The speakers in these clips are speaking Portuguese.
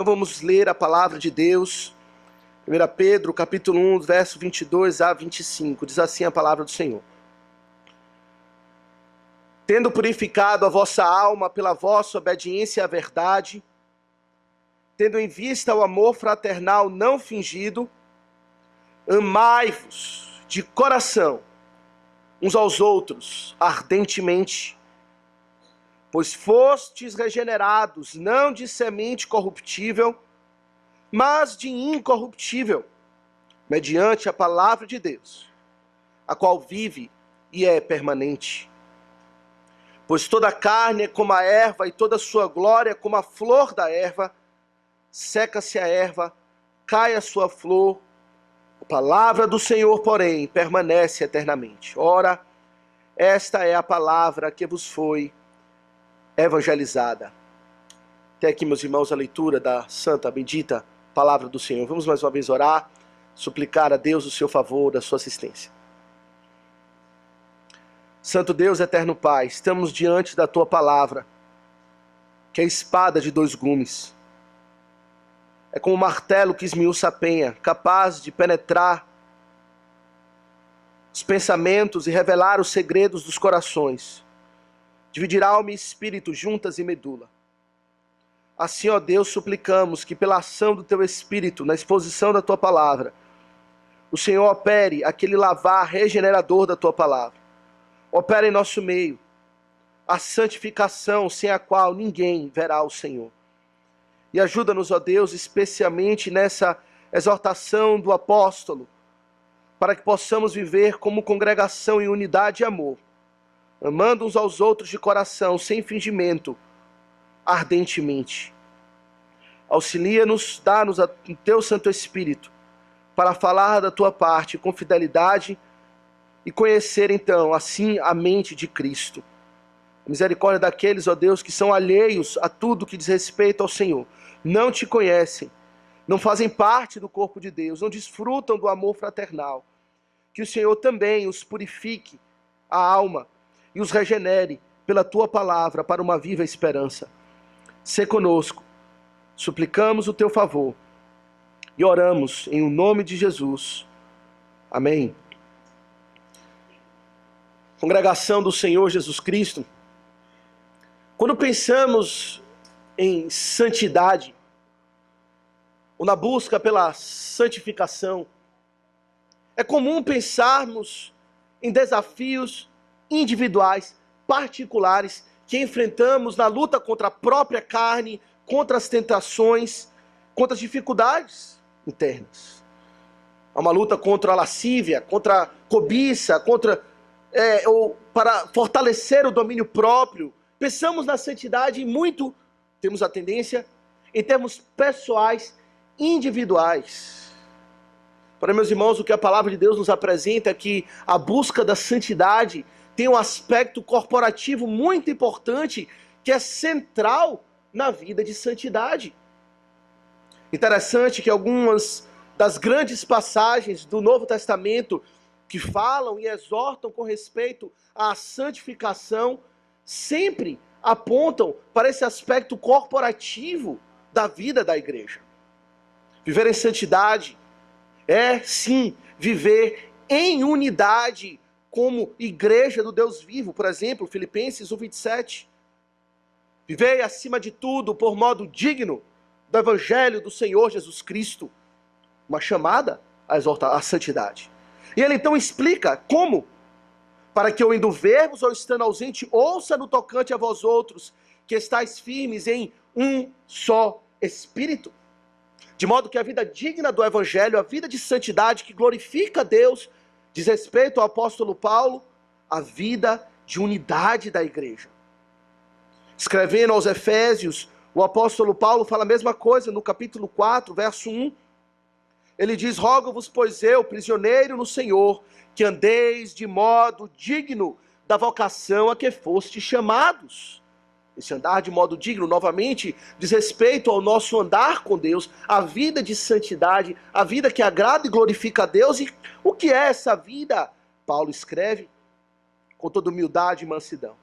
Então vamos ler a palavra de Deus. 1 Pedro, capítulo 1, verso 22 a 25. Diz assim a palavra do Senhor. Tendo purificado a vossa alma pela vossa obediência à verdade, tendo em vista o amor fraternal não fingido, amai-vos de coração uns aos outros ardentemente, pois fostes regenerados não de semente corruptível, mas de incorruptível, mediante a palavra de Deus, a qual vive e é permanente. Pois toda a carne é como a erva, e toda a sua glória é como a flor da erva. Seca-se a erva, cai a sua flor, a palavra do Senhor, porém, permanece eternamente. Ora, esta é a palavra que vos foi evangelizada. Até aqui, meus irmãos, a leitura da santa, bendita palavra do Senhor. Vamos mais uma vez orar, suplicar a Deus o seu favor, a sua assistência. Santo Deus, eterno Pai, estamos diante da tua palavra, que é a espada de dois gumes. É como um martelo que esmiuça a penha, capaz de penetrar os pensamentos e revelar os segredos dos corações. Dividir alma e espírito, juntas e medula. Assim, ó Deus, suplicamos que pela ação do teu Espírito, na exposição da tua palavra, o Senhor opere aquele lavar regenerador da tua palavra. Opera em nosso meio a santificação sem a qual ninguém verá o Senhor. E ajuda-nos, ó Deus, especialmente nessa exortação do apóstolo, para que possamos viver como congregação em unidade e amor, amando uns aos outros de coração, sem fingimento, ardentemente. Auxilia-nos, dá-nos o teu Santo Espírito, para falar da tua parte com fidelidade e conhecer então, assim, a mente de Cristo. A misericórdia daqueles, ó Deus, que são alheios a tudo que diz respeito ao Senhor, não te conhecem, não fazem parte do corpo de Deus, não desfrutam do amor fraternal. Que o Senhor também os purifique a alma e os regenere pela tua palavra para uma viva esperança. Sê conosco, suplicamos o teu favor e oramos em o nome de Jesus. Amém. Congregação do Senhor Jesus Cristo, quando pensamos em santidade, ou na busca pela santificação, é comum pensarmos em desafios individuais, particulares, que enfrentamos na luta contra a própria carne, contra as tentações, contra as dificuldades internas. Há uma luta contra a lascívia, contra a cobiça, ou para fortalecer o domínio próprio. Pensamos na santidade e muito temos a tendência em termos pessoais, individuais. Para meus irmãos, o que a palavra de Deus nos apresenta é que a busca da santidade tem um aspecto corporativo muito importante, que é central na vida de santidade. Interessante que algumas das grandes passagens do Novo Testamento que falam e exortam com respeito à santificação, sempre apontam para esse aspecto corporativo da vida da igreja. Viver em santidade é, sim, viver em unidade como igreja do Deus vivo. Por exemplo, Filipenses 1:27. Vivei acima de tudo por modo digno do Evangelho do Senhor Jesus Cristo. Uma chamada à santidade. E ele então explica como, para que eu indo ver-vos ou estando ausente, ouça no tocante a vós outros, que estáis firmes em um só Espírito. De modo que a vida digna do Evangelho, a vida de santidade que glorifica a Deus, diz respeito ao apóstolo Paulo, a vida de unidade da igreja. Escrevendo aos Efésios, o apóstolo Paulo fala a mesma coisa no capítulo 4, verso 1. Ele diz: rogo-vos, pois eu, prisioneiro no Senhor, que andeis de modo digno da vocação a que fostes chamados. Esse andar de modo digno, novamente, diz respeito ao nosso andar com Deus, a vida de santidade, a vida que agrada e glorifica a Deus. E o que é essa vida? Paulo escreve: com toda humildade e mansidão,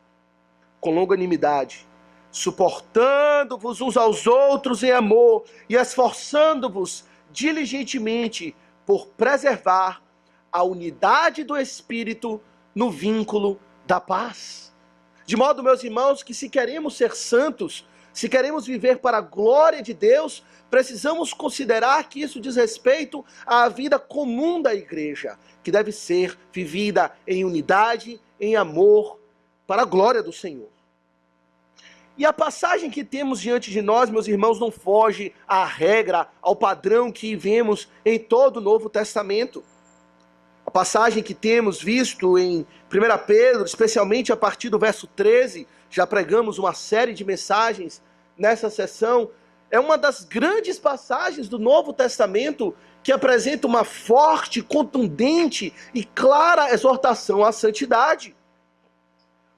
com longanimidade, suportando-vos uns aos outros em amor e esforçando-vos diligentemente por preservar a unidade do Espírito no vínculo da paz. De modo, meus irmãos, que se queremos ser santos, se queremos viver para a glória de Deus, precisamos considerar que isso diz respeito à vida comum da igreja, que deve ser vivida em unidade, em amor, para a glória do Senhor. E a passagem que temos diante de nós, meus irmãos, não foge à regra, ao padrão que vemos em todo o Novo Testamento. A passagem que temos visto em 1 Pedro, especialmente a partir do verso 13, já pregamos uma série de mensagens nessa sessão, é uma das grandes passagens do Novo Testamento que apresenta uma forte, contundente e clara exortação à santidade.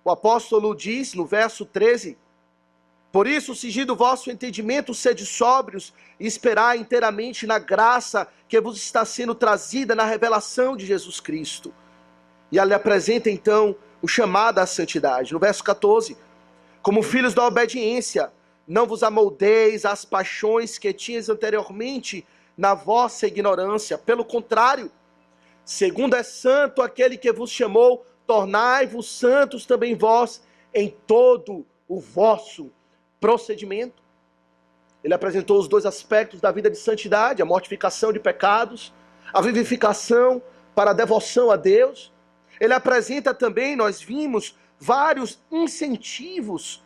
O apóstolo diz no verso 13: por isso, cingindo o vosso entendimento, sede sóbrios e esperai inteiramente na graça que vos está sendo trazida na revelação de Jesus Cristo. E ele apresenta então o chamado à santidade. No verso 14: como filhos da obediência, não vos amoldeis às paixões que tinhas anteriormente na vossa ignorância. Pelo contrário, segundo é santo aquele que vos chamou, tornai-vos santos também vós em todo o vosso procedimento. Ele apresentou os dois aspectos da vida de santidade: a mortificação de pecados, a vivificação para a devoção a Deus. Ele apresenta também, nós vimos, vários incentivos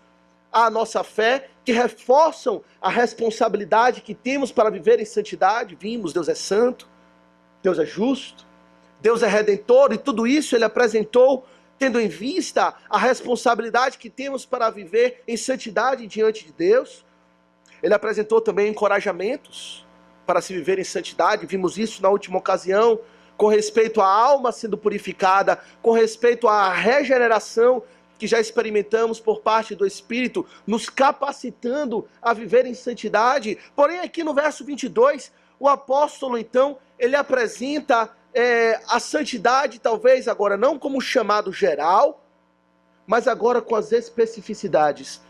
à nossa fé, que reforçam a responsabilidade que temos para viver em santidade. Vimos, Deus é santo, Deus é justo, Deus é redentor, e tudo isso ele apresentou tendo em vista a responsabilidade que temos para viver em santidade diante de Deus. Ele apresentou também encorajamentos para se viver em santidade. Vimos isso na última ocasião, com respeito à alma sendo purificada, com respeito à regeneração que já experimentamos por parte do Espírito, nos capacitando a viver em santidade. Porém, aqui no verso 22, o apóstolo, então, ele apresenta a santidade, talvez agora não como chamado geral, mas agora com as especificidades.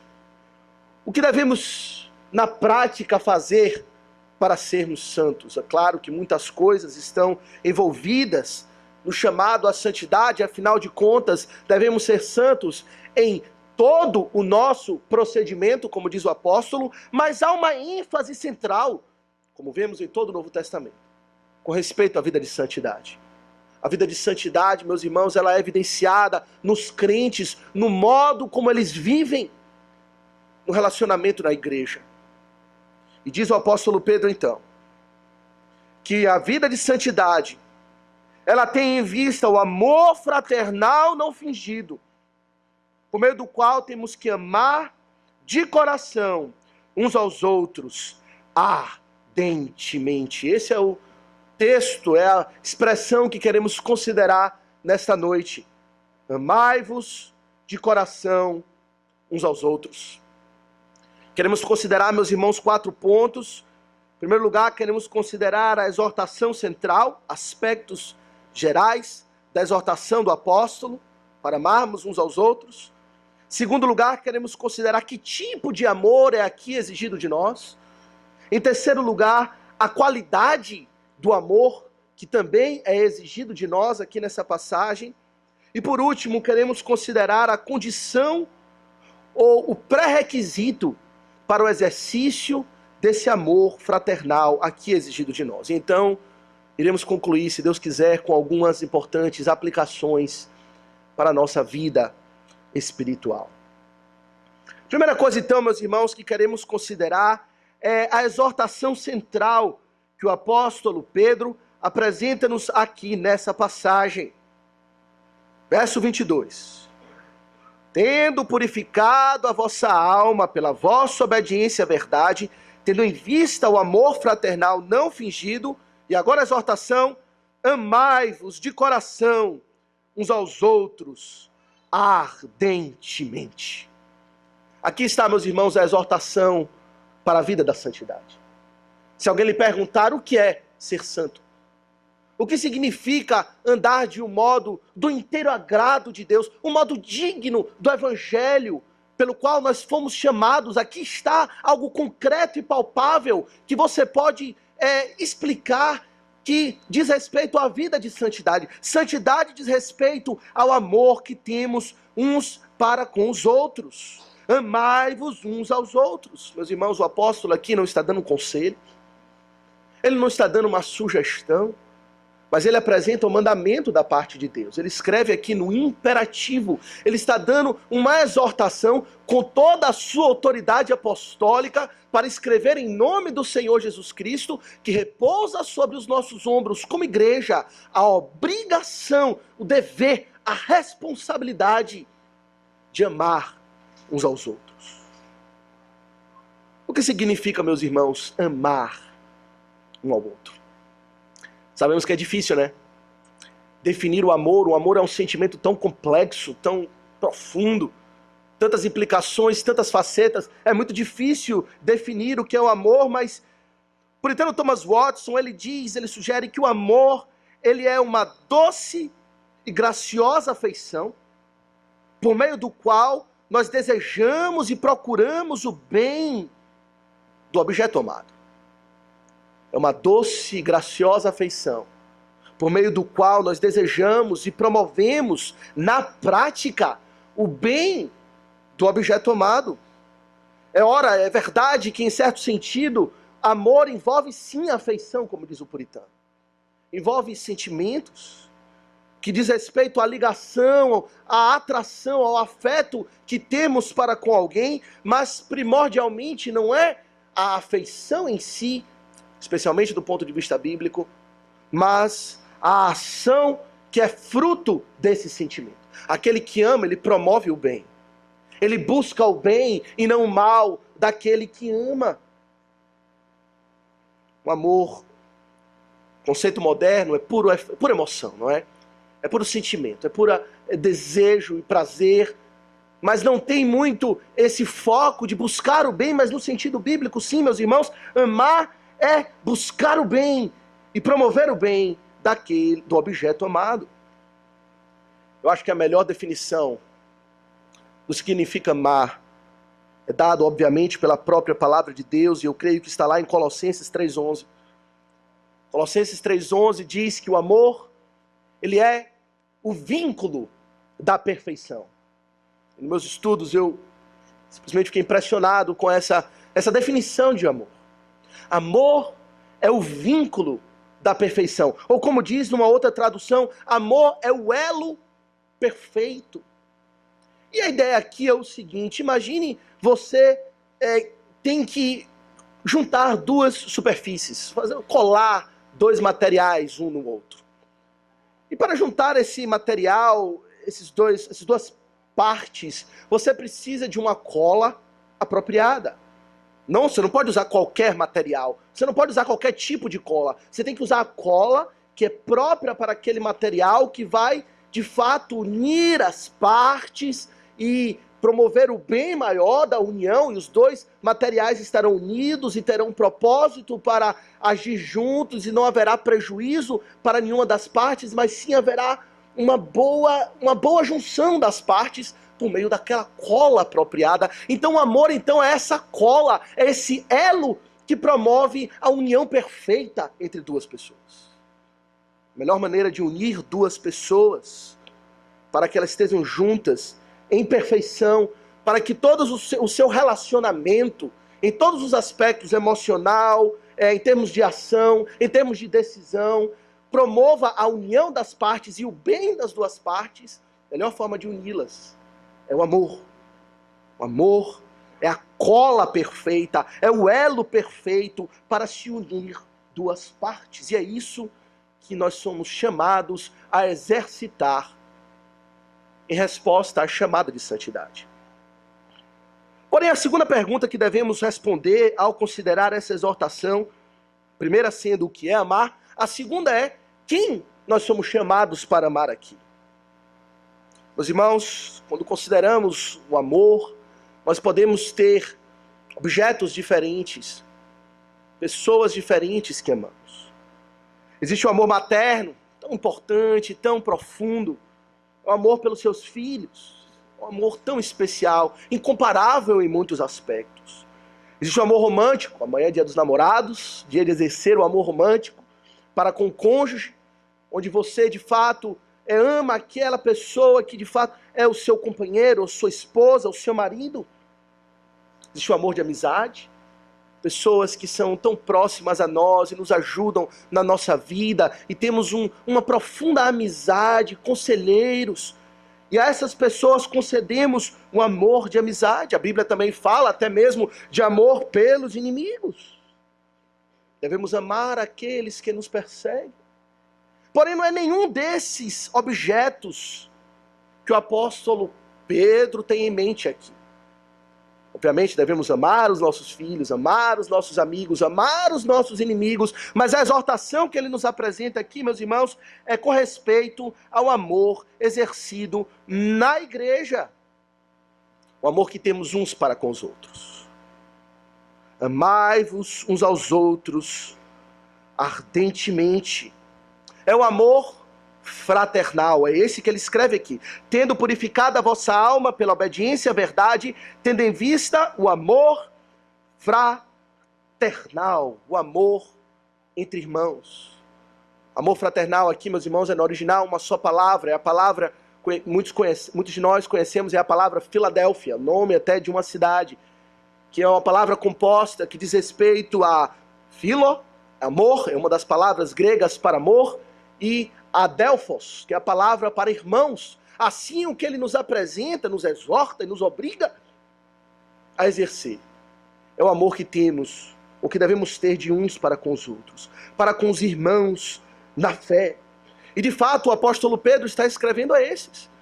O que devemos, na prática, fazer para sermos santos? É claro que muitas coisas estão envolvidas no chamado à santidade. Afinal de contas, devemos ser santos em todo o nosso procedimento, como diz o apóstolo, mas há uma ênfase central, como vemos em todo o Novo Testamento, com respeito à vida de santidade. A vida de santidade, meus irmãos, ela é evidenciada nos crentes, no modo como eles vivem no relacionamento na igreja. E diz o apóstolo Pedro, então, que a vida de santidade, ela tem em vista o amor fraternal não fingido, por meio do qual temos que amar de coração uns aos outros ardentemente. Esse é o texto, é a expressão que queremos considerar nesta noite. Amai-vos de coração uns aos outros. Queremos considerar, meus irmãos, 4 pontos. Em primeiro lugar, queremos considerar a exortação central, aspectos gerais da exortação do apóstolo, para amarmos uns aos outros. Em segundo lugar, queremos considerar que tipo de amor é aqui exigido de nós. Em terceiro lugar, a qualidade do amor, que também é exigido de nós aqui nessa passagem. E por último, queremos considerar a condição ou o pré-requisito para o exercício desse amor fraternal aqui exigido de nós. Então, iremos concluir, se Deus quiser, com algumas importantes aplicações para a nossa vida espiritual. Primeira coisa, então, meus irmãos, que queremos considerar é a exortação central que o apóstolo Pedro apresenta-nos aqui nessa passagem. Verso 22. Tendo purificado a vossa alma pela vossa obediência à verdade, tendo em vista o amor fraternal não fingido, e agora a exortação: amai-vos de coração uns aos outros ardentemente. Aqui está, meus irmãos, a exortação para a vida da santidade. Se alguém lhe perguntar o que é ser santo, o que significa andar de um modo do inteiro agrado de Deus, um modo digno do Evangelho pelo qual nós fomos chamados, aqui está algo concreto e palpável que você pode explicar, que diz respeito à vida de santidade. Santidade diz respeito ao amor que temos uns para com os outros. Amai-vos uns aos outros. Meus irmãos, o apóstolo aqui não está dando um conselho, ele não está dando uma sugestão, mas ele apresenta o mandamento da parte de Deus. Ele escreve aqui no imperativo. Ele está dando uma exortação com toda a sua autoridade apostólica para escrever em nome do Senhor Jesus Cristo, que repousa sobre os nossos ombros como igreja a obrigação, o dever, a responsabilidade de amar uns aos outros. O que significa, meus irmãos, amar um ao outro? Sabemos que é difícil, né? Definir o amor é um sentimento tão complexo, tão profundo, tantas implicações, tantas facetas. É muito difícil definir o que é o amor, mas o puritano Thomas Watson, ele sugere que o amor, ele é uma doce e graciosa afeição, por meio do qual nós desejamos e procuramos o bem do objeto amado. É uma doce e graciosa afeição, por meio do qual nós desejamos e promovemos na prática o bem do objeto amado. É verdade que, em certo sentido, amor envolve sim afeição, como diz o puritano. Envolve sentimentos que diz respeito à ligação, à atração, ao afeto que temos para com alguém, mas primordialmente não é a afeição em si, especialmente do ponto de vista bíblico, mas a ação que é fruto desse sentimento. Aquele que ama, ele promove o bem. Ele busca o bem e não o mal daquele que ama. O amor, conceito moderno, é pura emoção, não é? É puro sentimento, é puro desejo e prazer, mas não tem muito esse foco de buscar o bem, mas no sentido bíblico, sim, meus irmãos, amar é buscar o bem e promover o bem do objeto amado. Eu acho que a melhor definição do que significa amar é dado, obviamente, pela própria palavra de Deus, e eu creio que está lá em Colossenses 3:11. Colossenses 3:11 diz que o amor, ele é o vínculo da perfeição. Nos meus estudos eu simplesmente fiquei impressionado com essa definição de amor. Amor é o vínculo da perfeição. Ou como diz numa outra tradução, amor é o elo perfeito. E a ideia aqui é o seguinte: imagine você tem que juntar duas superfícies, colar dois materiais um no outro. E para juntar esse material, essas duas partes, você precisa de uma cola apropriada. Não, você não pode usar qualquer material, você não pode usar qualquer tipo de cola. Você tem que usar a cola que é própria para aquele material, que vai, de fato, unir as partes e promover o bem maior da união, e os dois materiais estarão unidos e terão um propósito para agir juntos, e não haverá prejuízo para nenhuma das partes, mas sim haverá uma boa junção das partes por meio daquela cola apropriada. Então o amor, é essa cola, é esse elo que promove a união perfeita entre duas pessoas. A melhor maneira de unir duas pessoas, para que elas estejam juntas em perfeição, para que todo o seu relacionamento, em todos os aspectos, emocional, em termos de ação, em termos de decisão, promova a união das partes e o bem das duas partes. A melhor forma de uni-las é o amor. O amor é a cola perfeita, é o elo perfeito para se unir duas partes. E é isso que nós somos chamados a exercitar em resposta à chamada de santidade. Porém, a segunda pergunta que devemos responder ao considerar essa exortação, a primeira sendo o que é amar, a segunda é quem nós somos chamados para amar aqui. Meus irmãos, quando consideramos o amor, nós podemos ter objetos diferentes, pessoas diferentes que amamos. Existe o amor materno, tão importante, tão profundo, o amor pelos seus filhos. um amor tão especial, incomparável em muitos aspectos. Existe o amor romântico, amanhã é dia dos namorados, dia de exercer o amor romântico para com o cônjuge, onde você de fato ama aquela pessoa que de fato é o seu companheiro, ou sua esposa, ou seu marido. Existe o amor de amizade, pessoas que são tão próximas a nós e nos ajudam na nossa vida, e temos uma profunda amizade, conselheiros, e a essas pessoas concedemos um amor de amizade. A Bíblia também fala até mesmo de amor pelos inimigos. Devemos amar aqueles que nos perseguem. Porém, não é nenhum desses objetos que o apóstolo Pedro tem em mente aqui. Obviamente devemos amar os nossos filhos, amar os nossos amigos, amar os nossos inimigos, mas a exortação que ele nos apresenta aqui, meus irmãos, é com respeito ao amor exercido na igreja. O amor que temos uns para com os outros. Amai-vos uns aos outros ardentemente. É o amor fraternal, é esse que ele escreve aqui. Tendo purificado a vossa alma pela obediência à verdade, tendo em vista o amor fraternal, o amor entre irmãos. Amor fraternal aqui, meus irmãos, é no original uma só palavra, é a palavra, muitos de nós conhecemos, é a palavra Filadélfia, nome até de uma cidade, que é uma palavra composta que diz respeito a philo, amor, é uma das palavras gregas para amor, e adelphos, que é a palavra para irmãos. Assim, o que ele nos apresenta, nos exorta e nos obriga a exercer é o amor que temos, o que devemos ter de uns para com os outros, para com os irmãos na fé. E de fato o apóstolo Pedro está escrevendo a esses.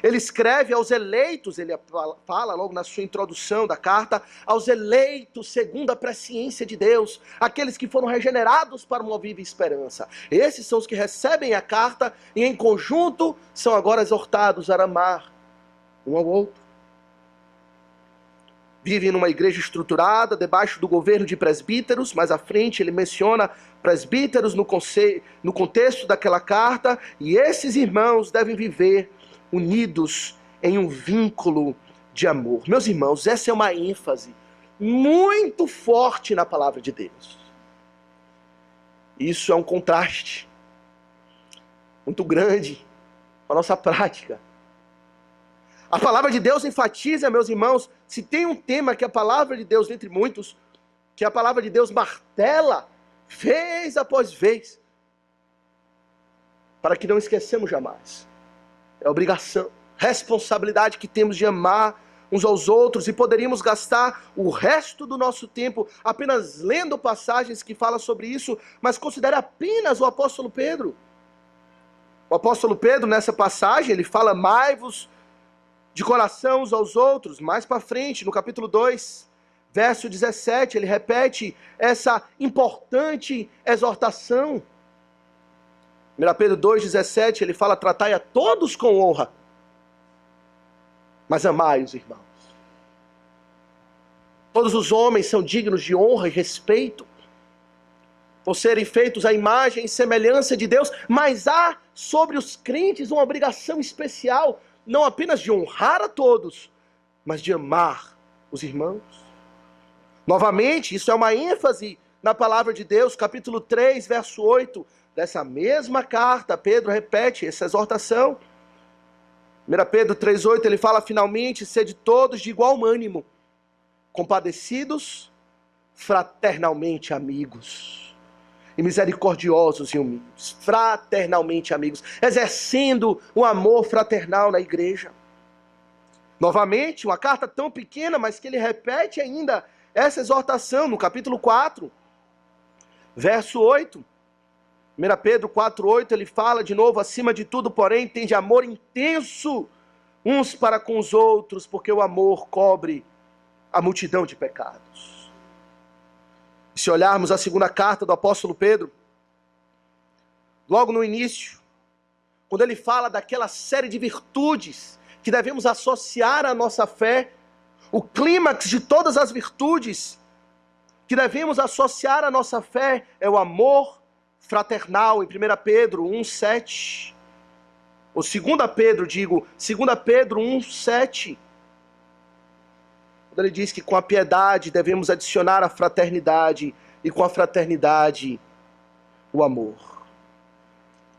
Ele escreve aos eleitos, ele fala logo na sua introdução da carta, aos eleitos segundo a presciência de Deus, aqueles que foram regenerados para uma viva esperança. Esses são os que recebem a carta e em conjunto são agora exortados a amar um ao outro. Vivem numa igreja estruturada, debaixo do governo de presbíteros. Mais à frente ele menciona presbíteros no contexto daquela carta, e esses irmãos devem viver unidos em um vínculo de amor. Meus irmãos, essa é uma ênfase muito forte na palavra de Deus. Isso é um contraste muito grande com a nossa prática. A palavra de Deus enfatiza, meus irmãos, se tem um tema que a palavra de Deus, dentre muitos, que a palavra de Deus martela, vez após vez, para que não esqueçamos jamais. É a obrigação, responsabilidade que temos de amar uns aos outros, e poderíamos gastar o resto do nosso tempo apenas lendo passagens que falam sobre isso, mas considere apenas o apóstolo Pedro. O apóstolo Pedro, nessa passagem, ele fala: amai-vos de coração uns aos outros. Mais para frente, no capítulo 2, verso 17, ele repete essa importante exortação. 1 Pedro 2,17, ele fala: tratai a todos com honra, mas amai os irmãos. Todos os homens são dignos de honra e respeito, por serem feitos à imagem e semelhança de Deus, mas há sobre os crentes uma obrigação especial, não apenas de honrar a todos, mas de amar os irmãos. Novamente, isso é uma ênfase na palavra de Deus, capítulo 3, verso 8, dessa mesma carta, Pedro repete essa exortação. 1 Pedro 3,8, ele fala: finalmente, sede todos de igual ânimo, compadecidos, fraternalmente amigos, e misericordiosos e humildes, fraternalmente amigos, exercendo um amor fraternal na igreja. Novamente, uma carta tão pequena, mas que ele repete ainda essa exortação no capítulo 4, verso 8. 1 Pedro 4,8, ele fala de novo: acima de tudo, porém, tende amor intenso uns para com os outros, porque o amor cobre a multidão de pecados. E se olharmos a segunda carta do apóstolo Pedro, logo no início, quando ele fala daquela série de virtudes que devemos associar à nossa fé, o clímax de todas as virtudes que devemos associar à nossa fé é o amor fraternal, em 1 Pedro 1,7. Ou 2 Pedro, 2 Pedro 1,7. Quando ele diz que com a piedade devemos adicionar a fraternidade, e com a fraternidade o amor.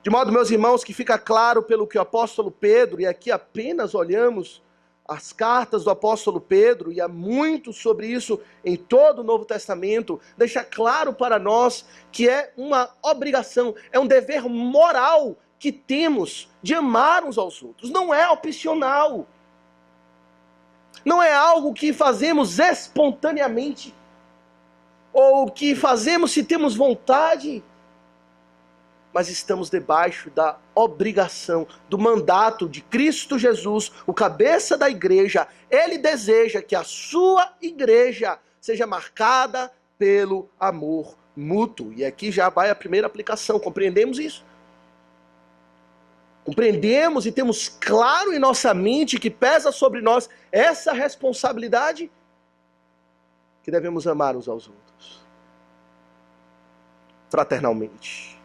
De modo, meus irmãos, que fica claro pelo que o apóstolo Pedro, e aqui apenas olhamos as cartas do apóstolo Pedro, e há muito sobre isso em todo o Novo Testamento, deixa claro para nós que é uma obrigação, é um dever moral que temos de amar uns aos outros. Não é opcional. Não é algo que fazemos espontaneamente, ou que fazemos se temos vontade, mas estamos debaixo da obrigação, do mandato de Cristo Jesus, o cabeça da igreja. Ele deseja que a sua igreja seja marcada pelo amor mútuo. E aqui já vai a primeira aplicação, compreendemos isso? Compreendemos e temos claro em nossa mente que pesa sobre nós essa responsabilidade, que devemos amar uns aos outros, fraternalmente.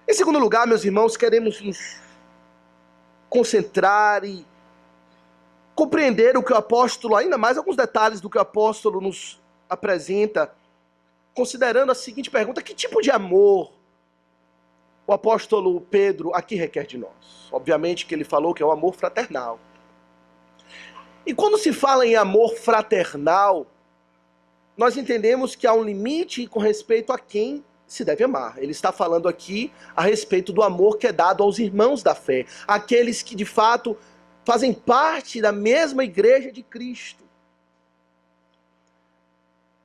Em segundo lugar, meus irmãos, queremos nos concentrar e compreender o que o apóstolo, ainda mais alguns detalhes do que o apóstolo nos apresenta, considerando a seguinte pergunta: que tipo de amor o apóstolo Pedro aqui requer de nós? Obviamente que ele falou que é o amor fraternal. E quando se fala em amor fraternal, nós entendemos que há um limite com respeito a quem se deve amar. Ele está falando aqui a respeito do amor que é dado aos irmãos da fé, aqueles que de fato fazem parte da mesma igreja de Cristo.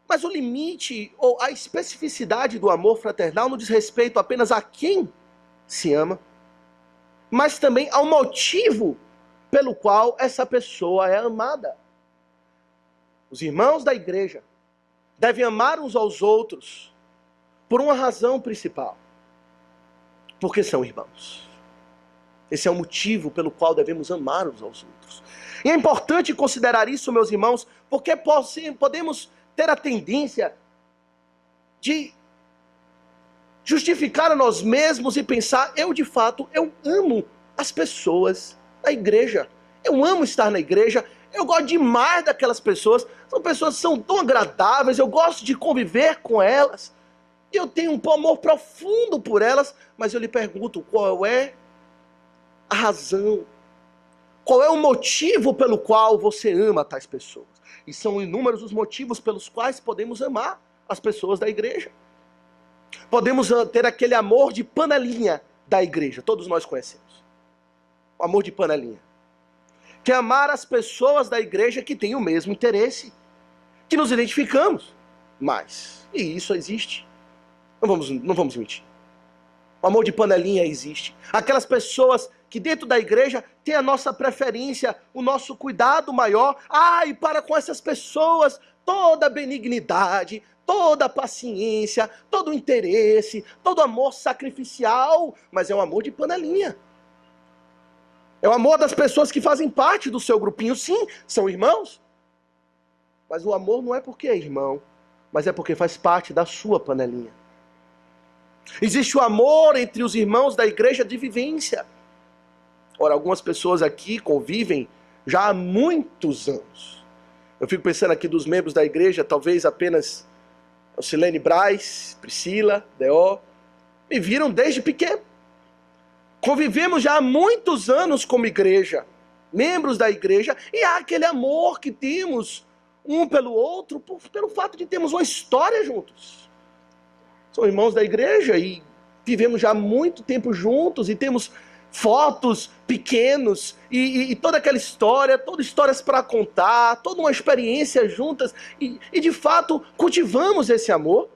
Mas o limite ou a especificidade do amor fraternal não diz respeito apenas a quem se ama, mas também ao motivo pelo qual essa pessoa é amada. Os irmãos da igreja devem amar uns aos outros por uma razão principal: porque são irmãos. Esse é o motivo pelo qual devemos amar uns aos outros. E é importante considerar isso, meus irmãos, porque podemos ter a tendência de justificar a nós mesmos e pensar: eu de fato, eu amo as pessoas da igreja. Eu amo estar na igreja, eu gosto demais daquelas pessoas. São pessoas que são tão agradáveis, eu gosto de conviver com elas. Eu tenho um amor profundo por elas, mas eu lhe pergunto: qual é a razão? Qual é o motivo pelo qual você ama tais pessoas? E são inúmeros os motivos pelos quais podemos amar as pessoas da igreja. Podemos ter aquele amor de panelinha da igreja, todos nós conhecemos. O amor de panelinha. Que é amar as pessoas da igreja que têm o mesmo interesse, que nos identificamos mais. E isso existe. Não vamos mentir. O amor de panelinha existe. Aquelas pessoas que dentro da igreja têm a nossa preferência, o nosso cuidado maior. E para com essas pessoas, toda a benignidade, toda a paciência, todo o interesse, todo o amor sacrificial. Mas é um amor de panelinha. É o amor das pessoas que fazem parte do seu grupinho. Sim, são irmãos. Mas o amor não é porque é irmão, mas é porque faz parte da sua panelinha. Existe o amor entre os irmãos da igreja de vivência. Ora, algumas pessoas aqui convivem já há muitos anos. Eu fico pensando aqui dos membros da igreja, talvez apenas Silene Braz, Priscila, Deó, me viram desde pequeno. Convivemos já há muitos anos como igreja, membros da igreja, e há aquele amor que temos um pelo outro, pelo fato de termos uma história juntos. São irmãos da igreja e vivemos já há muito tempo juntos e temos fotos pequenos e toda aquela história, todas histórias para contar, toda uma experiência juntas e de fato cultivamos esse amor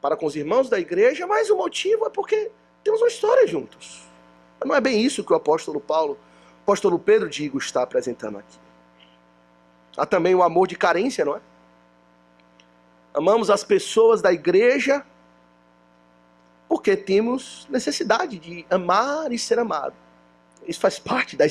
para com os irmãos da igreja, mas o motivo é porque temos uma história juntos. Mas não é bem isso que o apóstolo Pedro, está apresentando aqui. Há também o amor de carência, não é? Amamos as pessoas da igreja porque temos necessidade de amar e ser amado. Isso faz parte da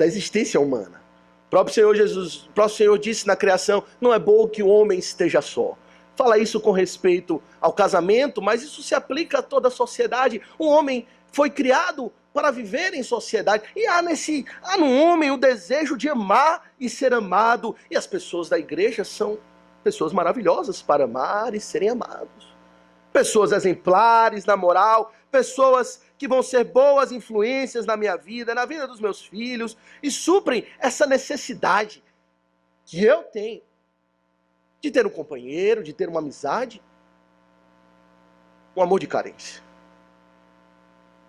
existência humana. O próprio Senhor Jesus, o próprio Senhor disse na criação: não é bom que o homem esteja só. fala isso com respeito ao casamento, mas isso se aplica a toda a sociedade. O homem foi criado para viver em sociedade. E há no homem o desejo de amar e ser amado. E as pessoas da igreja são pessoas maravilhosas para amar e serem amados. Pessoas exemplares na moral, pessoas que vão ser boas influências na minha vida, na vida dos meus filhos, e suprem essa necessidade que eu tenho de ter um companheiro, de ter uma amizade, um amor de carência.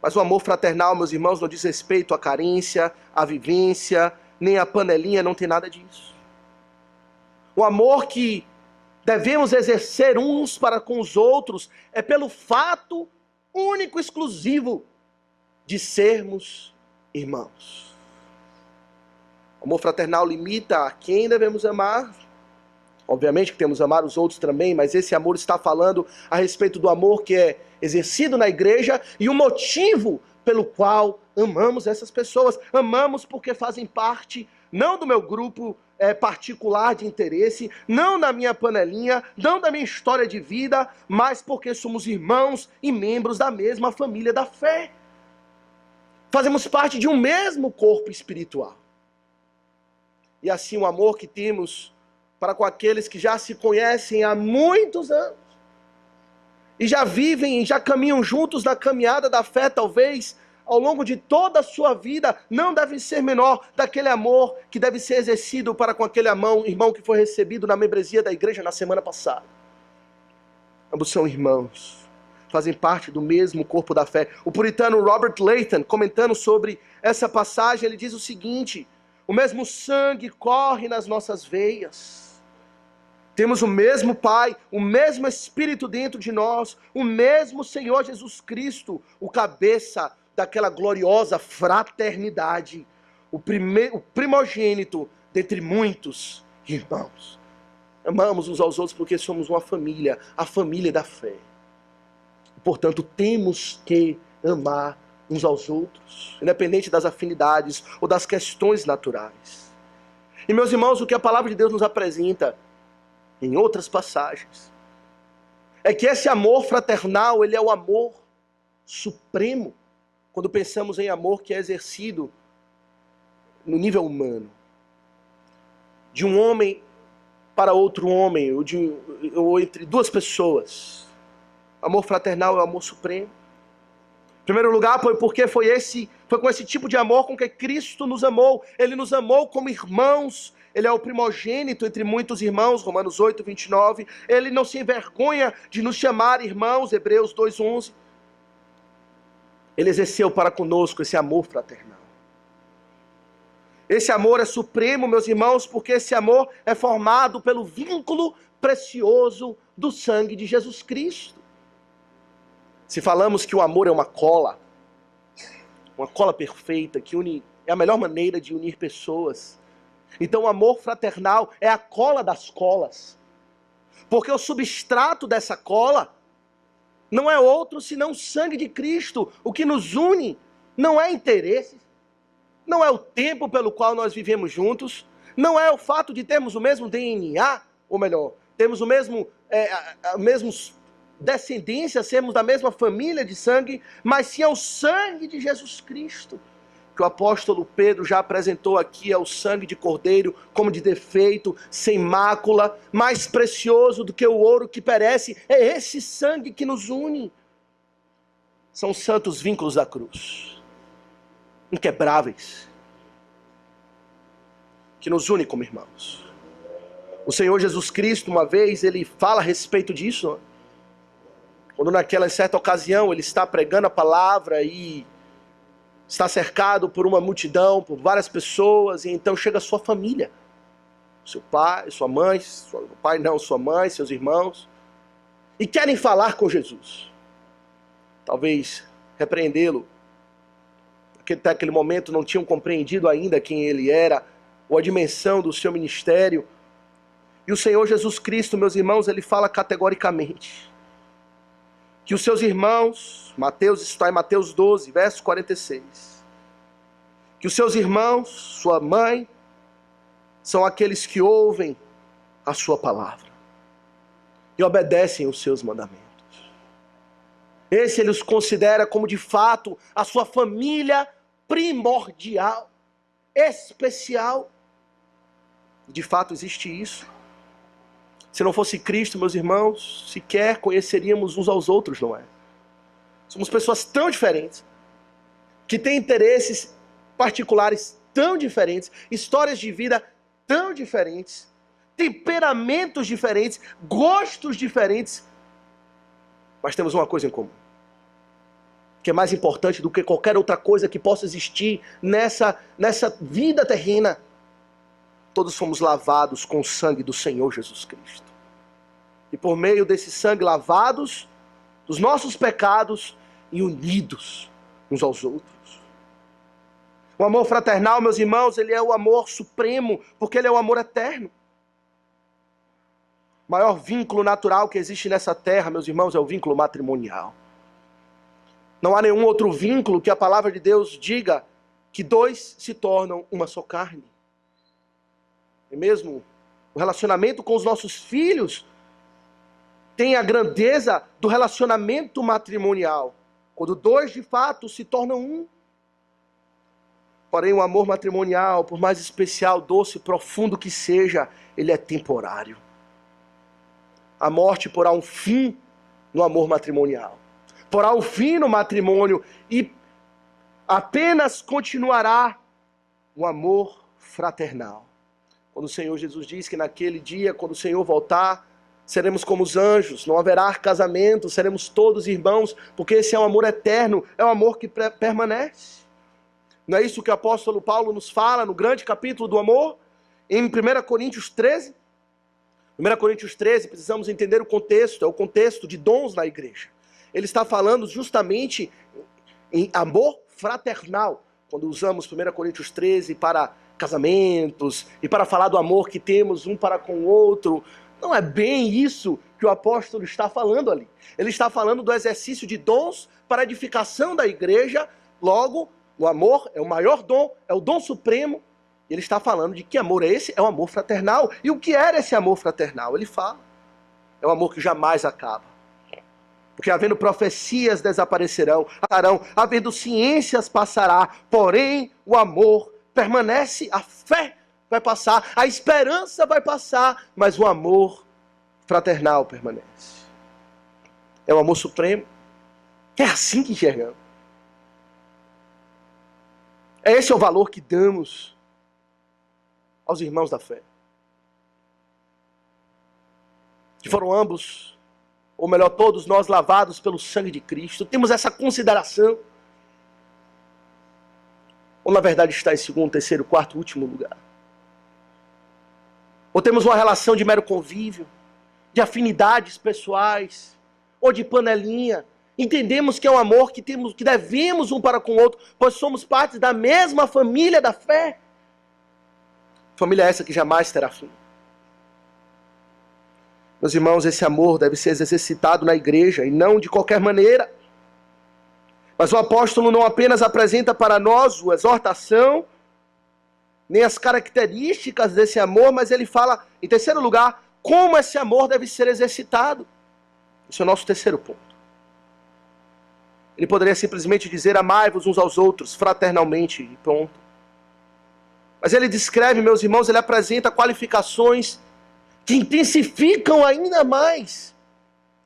Mas o amor fraternal, meus irmãos, não diz respeito à carência, à vivência, nem à panelinha, não tem nada disso. O amor que devemos exercer uns para com os outros é pelo fato único, exclusivo de sermos irmãos. O amor fraternal limita a quem devemos amar. Obviamente que temos que amar os outros também, mas esse amor está falando a respeito do amor que é exercido na igreja e o motivo pelo qual amamos essas pessoas. Amamos porque fazem parte, não do meu grupo particular de interesse, não da minha panelinha, não da minha história de vida, mas porque somos irmãos e membros da mesma família da fé. Fazemos parte de um mesmo corpo espiritual. E assim o amor que temos para com aqueles que já se conhecem há muitos anos, e já vivem, e já caminham juntos na caminhada da fé, talvez, ao longo de toda a sua vida, não deve ser menor daquele amor que deve ser exercido para com aquele irmão que foi recebido na membresia da igreja na semana passada. Ambos são irmãos, fazem parte do mesmo corpo da fé. O puritano Robert Leighton, comentando sobre essa passagem, ele diz o seguinte: o mesmo sangue corre nas nossas veias. Temos o mesmo Pai, o mesmo Espírito dentro de nós, o mesmo Senhor Jesus Cristo, o cabeça daquela gloriosa fraternidade, o primogênito dentre muitos irmãos. Amamos uns aos outros porque somos uma família, a família da fé. Portanto, temos que amar uns aos outros, independente das afinidades ou das questões naturais. E meus irmãos, o que a palavra de Deus nos apresenta em outras passagens é que esse amor fraternal, ele é o amor supremo, quando pensamos em amor que é exercido no nível humano, de um homem para outro homem, ou entre duas pessoas. Amor fraternal é o amor supremo. Em primeiro lugar, foi com esse tipo de amor com que Cristo nos amou. Ele nos amou como irmãos. Ele é o primogênito entre muitos irmãos, Romanos 8, 29. Ele não se envergonha de nos chamar irmãos, Hebreus 2, 11. Ele exerceu para conosco esse amor fraternal. Esse amor é supremo, meus irmãos, porque esse amor é formado pelo vínculo precioso do sangue de Jesus Cristo. Se falamos que o amor é uma cola perfeita, que é a melhor maneira de unir pessoas, então o amor fraternal é a cola das colas, porque o substrato dessa cola não é outro senão o sangue de Cristo. O que nos une não é interesse, não é o tempo pelo qual nós vivemos juntos, não é o fato de termos o mesmo DNA, ou melhor, temos o mesmo descendência, sermos da mesma família de sangue, mas sim é o sangue de Jesus Cristo, que o apóstolo Pedro já apresentou aqui, é o sangue de cordeiro, como de defeito, sem mácula, mais precioso do que o ouro que perece. É esse sangue que nos une. São os santos vínculos da cruz, inquebráveis, que nos une como irmãos. O Senhor Jesus Cristo, uma vez, ele fala a respeito disso, quando naquela certa ocasião ele está pregando a palavra e está cercado por uma multidão, por várias pessoas, e então chega a sua família, seu pai, sua mãe, sua mãe, seus irmãos, e querem falar com Jesus. Talvez repreendê-lo, porque até aquele momento não tinham compreendido ainda quem ele era, ou a dimensão do seu ministério. E o Senhor Jesus Cristo, meus irmãos, ele fala categoricamente que os seus irmãos, está em Mateus 12, verso 46, que os seus irmãos, sua mãe, são aqueles que ouvem a sua palavra. e obedecem os seus mandamentos. Esse ele os considera como de fato a sua família primordial, especial. De fato existe isso. Se não fosse Cristo, meus irmãos, sequer conheceríamos uns aos outros, não é? Somos pessoas tão diferentes, que têm interesses particulares tão diferentes, histórias de vida tão diferentes, temperamentos diferentes, gostos diferentes, mas temos uma coisa em comum, que é mais importante do que qualquer outra coisa que possa existir nessa vida terrena. Todos fomos lavados com o sangue do Senhor Jesus Cristo. E por meio desse sangue lavados dos nossos pecados e unidos uns aos outros. O amor fraternal, meus irmãos, ele é o amor supremo, porque ele é o amor eterno. O maior vínculo natural que existe nessa terra, meus irmãos, é o vínculo matrimonial. Não há nenhum outro vínculo que a palavra de Deus diga que dois se tornam uma só carne. E mesmo o relacionamento com os nossos filhos tem a grandeza do relacionamento matrimonial, quando dois de fato se tornam um. Porém, o amor matrimonial, por mais especial, doce, profundo que seja, ele é temporário. A morte porá um fim no amor matrimonial, porá um fim no matrimônio e apenas continuará o amor fraternal. Quando o Senhor Jesus diz que naquele dia, quando o Senhor voltar, seremos como os anjos, não haverá casamento, seremos todos irmãos, porque esse é um amor eterno, é um amor que permanece. Não é isso que o apóstolo Paulo nos fala no grande capítulo do amor? Em 1 Coríntios 13? 1 Coríntios 13, precisamos entender o contexto, é o contexto de dons na igreja. Ele está falando justamente em amor fraternal, quando usamos 1 Coríntios 13 para casamentos e para falar do amor que temos um para com o outro. Não é bem isso que o apóstolo está falando ali. Ele está falando do exercício de dons para a edificação da igreja. Logo, o amor é o maior dom, é o dom supremo. Ele está falando de que amor é esse? É o amor fraternal. E o que era esse amor fraternal? Ele fala. É um amor que jamais acaba. Porque havendo profecias desaparecerão, havendo ciências passará, porém o amor permanece, a fé vai passar, a esperança vai passar, mas o amor fraternal permanece. É o amor supremo. É assim que enxergamos. Esse é o valor que damos aos irmãos da fé. Que foram ambos, ou melhor, todos nós lavados pelo sangue de Cristo. Temos essa consideração. Ou na verdade está em segundo, terceiro, quarto, último lugar. Ou temos uma relação de mero convívio, de afinidades pessoais, ou de panelinha. Entendemos que é um amor que devemos um para com o outro, pois somos parte da mesma família da fé. Família essa que jamais terá fim. Meus irmãos, esse amor deve ser exercitado na igreja e não de qualquer maneira. Mas o apóstolo não apenas apresenta para nós a exortação, nem as características desse amor, mas ele fala, em terceiro lugar, como esse amor deve ser exercitado. Esse é o nosso terceiro ponto. Ele poderia simplesmente dizer, amai-vos uns aos outros, fraternalmente, e pronto. Mas ele descreve, meus irmãos, ele apresenta qualificações que intensificam ainda mais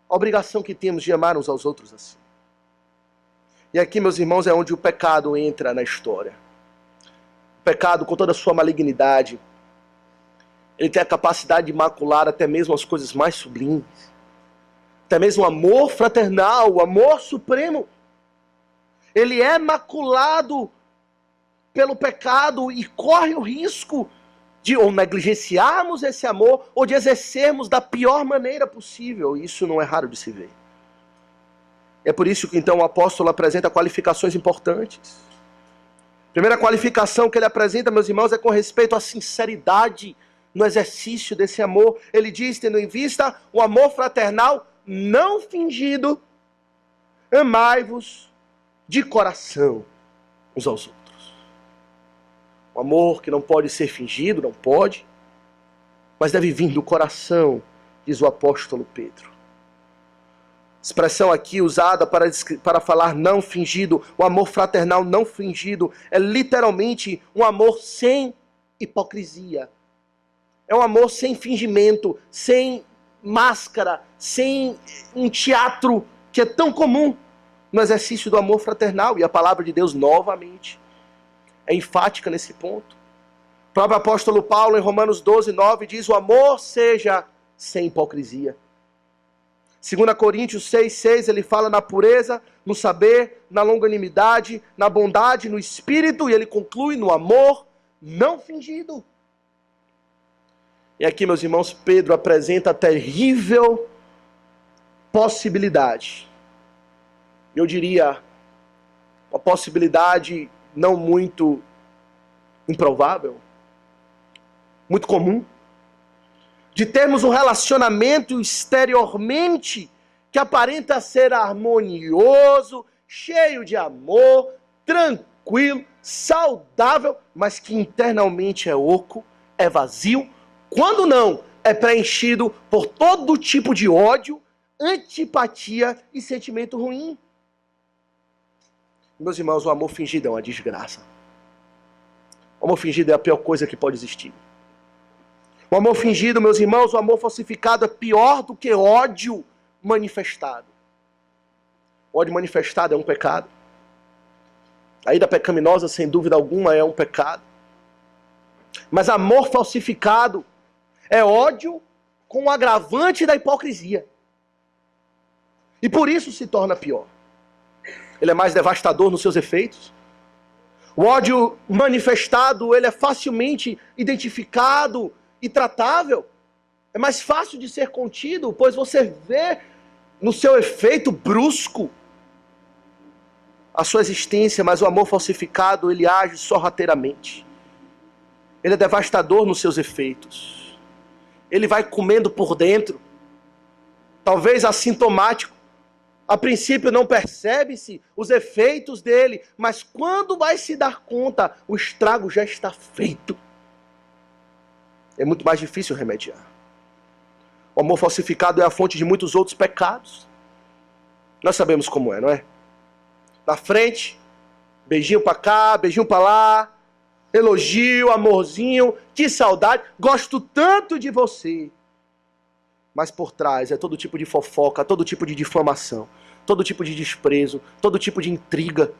a obrigação que temos de amar uns aos outros assim. E aqui, meus irmãos, é onde o pecado entra na história. O pecado, com toda a sua malignidade, ele tem a capacidade de macular até mesmo as coisas mais sublimes. Até mesmo o amor fraternal, o amor supremo. Ele é maculado pelo pecado e corre o risco de ou negligenciarmos esse amor ou de exercermos da pior maneira possível. Isso não é raro de se ver. É por isso que então o apóstolo apresenta qualificações importantes. A primeira qualificação que ele apresenta, meus irmãos, é com respeito à sinceridade no exercício desse amor. Ele diz, tendo em vista o amor fraternal não fingido, amai-vos de coração uns aos outros. Um amor que não pode ser fingido, não pode, mas deve vir do coração, diz o apóstolo Pedro. Expressão aqui usada para falar não fingido, o amor fraternal não fingido, é literalmente um amor sem hipocrisia. É um amor sem fingimento, sem máscara, sem um teatro que é tão comum no exercício do amor fraternal. E a palavra de Deus, novamente, é enfática nesse ponto. O próprio apóstolo Paulo, em Romanos 12, 9, diz: o amor seja sem hipocrisia. 2 Coríntios 6, 6, ele fala na pureza, no saber, na longanimidade, na bondade, no espírito, e ele conclui no amor não fingido. E aqui, meus irmãos, Pedro apresenta a terrível possibilidade. Eu diria, uma possibilidade não muito improvável, muito comum, de termos um relacionamento exteriormente que aparenta ser harmonioso, cheio de amor, tranquilo, saudável, mas que internamente é oco, é vazio, quando não, é preenchido por todo tipo de ódio, antipatia e sentimento ruim. Meus irmãos, o amor fingido é uma desgraça. O amor fingido é a pior coisa que pode existir. O amor fingido, meus irmãos, o amor falsificado é pior do que ódio manifestado. O ódio manifestado é um pecado. A ida pecaminosa, sem dúvida alguma, é um pecado. Mas amor falsificado é ódio com o agravante da hipocrisia. E por isso se torna pior. Ele é mais devastador nos seus efeitos. O ódio manifestado, ele é facilmente identificado e tratável. É mais fácil de ser contido, pois você vê no seu efeito brusco a sua existência, mas o amor falsificado, ele age sorrateiramente. Ele é devastador nos seus efeitos. Ele vai comendo por dentro, talvez assintomático. A princípio não percebe-se os efeitos dele, mas quando vai se dar conta, o estrago já está feito. É muito mais difícil remediar. O amor falsificado é a fonte de muitos outros pecados. Nós sabemos como é, não é? Na frente, beijinho pra cá, beijinho pra lá, elogio, amorzinho, que saudade, gosto tanto de você. Mas por trás é todo tipo de fofoca, todo tipo de difamação, todo tipo de desprezo, todo tipo de intriga.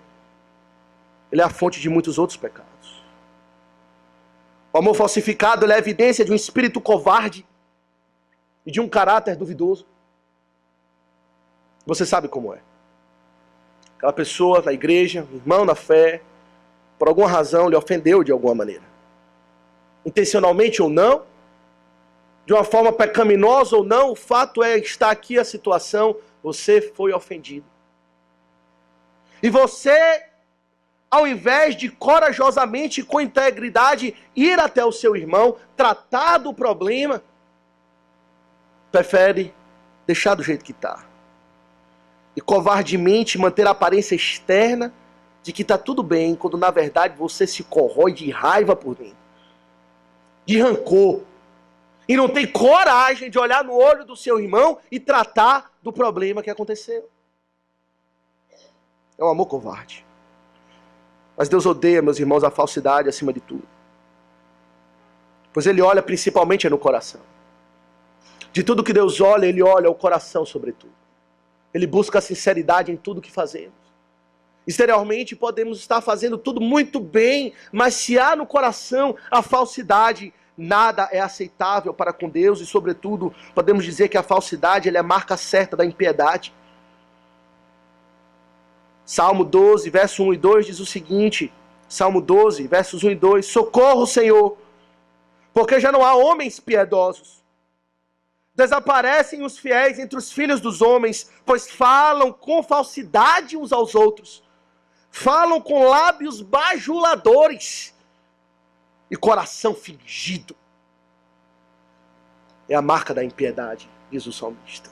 Ele é a fonte de muitos outros pecados. O amor falsificado é a evidência de um espírito covarde e de um caráter duvidoso. Você sabe como é. Aquela pessoa na igreja, irmão na fé, por alguma razão lhe ofendeu de alguma maneira. Intencionalmente ou não, de uma forma pecaminosa ou não, o fato é, está aqui a situação, você foi ofendido. E você, ao invés de corajosamente, com integridade, ir até o seu irmão, tratar do problema, prefere deixar do jeito que está. E covardemente manter a aparência externa de que está tudo bem, quando na verdade você se corrói de raiva por dentro, de rancor. E não tem coragem de olhar no olho do seu irmão e tratar do problema que aconteceu. É um amor covarde. Mas Deus odeia, meus irmãos, a falsidade acima de tudo. Pois Ele olha principalmente no coração. De tudo que Deus olha, Ele olha o coração sobretudo. Ele busca a sinceridade em tudo que fazemos. Exteriormente podemos estar fazendo tudo muito bem, mas se há no coração a falsidade, nada é aceitável para com Deus e, sobretudo, podemos dizer que a falsidade ela é a marca certa da impiedade. Salmo 12, verso 1 e 2 diz o seguinte, Salmo 12, versos 1 e 2, socorro, Senhor, porque já não há homens piedosos. Desaparecem os fiéis entre os filhos dos homens, pois falam com falsidade uns aos outros. Falam com lábios bajuladores e coração fingido. É a marca da impiedade, diz o salmista.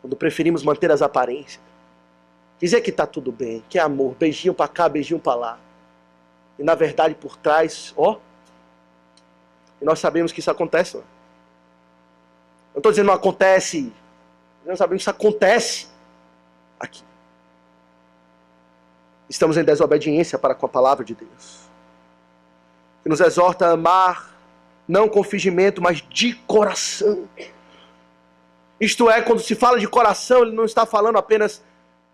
Quando preferimos manter as aparências, dizer que está tudo bem, que é amor, beijinho para cá, beijinho para lá. E na verdade por trás, e nós sabemos que isso acontece, ó. Não estou dizendo que não acontece. Nós sabemos que isso acontece aqui. Estamos em desobediência para com a palavra de Deus, que nos exorta a amar, não com fingimento, mas de coração. Isto é, quando se fala de coração, ele não está falando apenas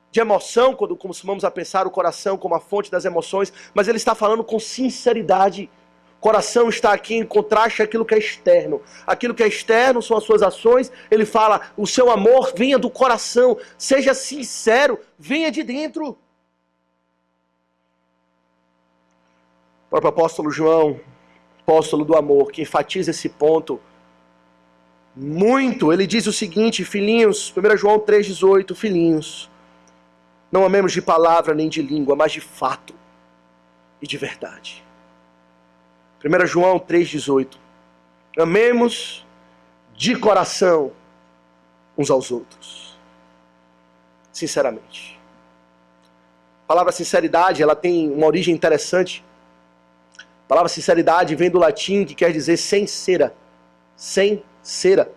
de emoção, quando costumamos a pensar o coração como a fonte das emoções, mas ele está falando com sinceridade. Coração está aqui em contraste àquilo que é externo. Aquilo que é externo são as suas ações. Ele fala, o seu amor venha do coração. Seja sincero, venha de dentro. O próprio apóstolo João, apóstolo do amor, que enfatiza esse ponto muito. Ele diz o seguinte, filhinhos, 1 João 3,18, filhinhos, não amemos de palavra nem de língua, mas de fato e de verdade. 1 João 3,18. Amemos de coração uns aos outros. Sinceramente. A palavra sinceridade, ela tem uma origem interessante. A palavra sinceridade vem do latim, que quer dizer sem cera. Sem cera.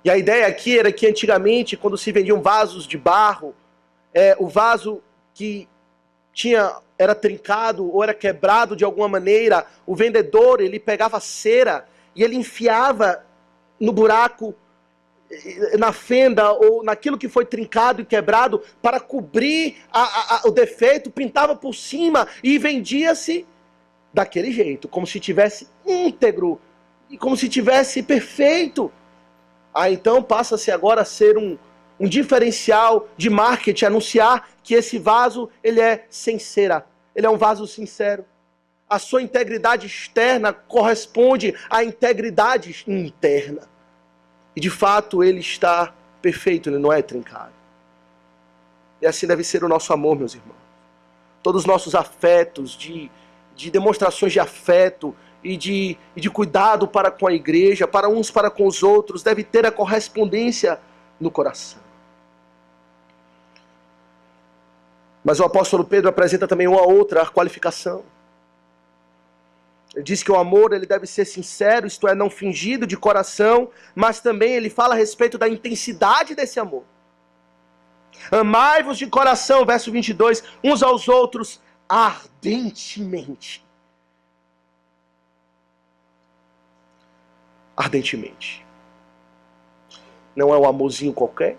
E a ideia aqui era que antigamente, quando se vendiam vasos de barro, o vaso que era trincado ou era quebrado de alguma maneira, o vendedor, ele pegava cera e ele enfiava no buraco, na fenda ou naquilo que foi trincado e quebrado para cobrir o defeito, pintava por cima e vendia-se daquele jeito, como se tivesse íntegro e como se tivesse perfeito. Então passa-se agora a ser um diferencial de marketing, anunciar que esse vaso, ele é sem cera. Ele é um vaso sincero. A sua integridade externa corresponde à integridade interna. E de fato ele está perfeito, ele não é trincado. E assim deve ser o nosso amor, meus irmãos. Todos os nossos afetos, de demonstrações de afeto e de cuidado para com a igreja, para uns para com os outros, deve ter a correspondência no coração. Mas o apóstolo Pedro apresenta também uma outra qualificação. Ele diz que o amor ele deve ser sincero, isto é, não fingido, de coração, mas também ele fala a respeito da intensidade desse amor. Amai-vos de coração, verso 22, uns aos outros ardentemente. Ardentemente. Não é um amorzinho qualquer.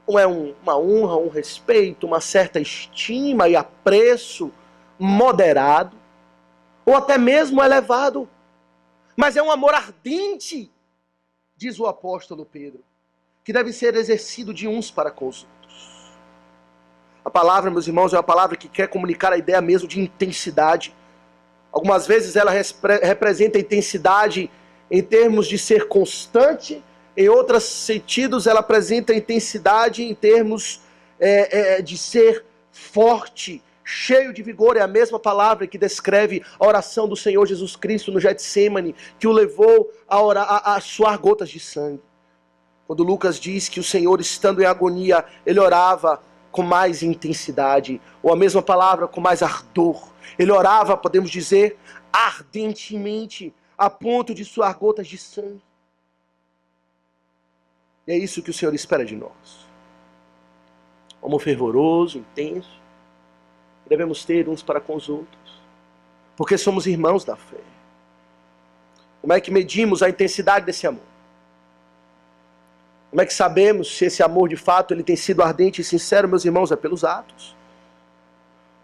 Não é uma honra, um respeito, uma certa estima e apreço moderado, ou até mesmo elevado. Mas é um amor ardente, diz o apóstolo Pedro, que deve ser exercido de uns para com os outros. A palavra, meus irmãos, é uma palavra que quer comunicar a ideia mesmo de intensidade. Algumas vezes ela representa a intensidade em termos de ser constante. Em outros sentidos, ela apresenta intensidade em termos de ser forte, cheio de vigor. É a mesma palavra que descreve a oração do Senhor Jesus Cristo no Getsêmani, que o levou a suar gotas de sangue. Quando Lucas diz que o Senhor, estando em agonia, ele orava com mais intensidade, ou a mesma palavra, com mais ardor. Ele orava, podemos dizer, ardentemente, a ponto de suar gotas de sangue. E é isso que o Senhor espera de nós. Amor fervoroso, intenso. Devemos ter uns para com os outros. Porque somos irmãos da fé. Como é que medimos a intensidade desse amor? Como é que sabemos se esse amor de fato ele tem sido ardente e sincero, meus irmãos? É pelos atos.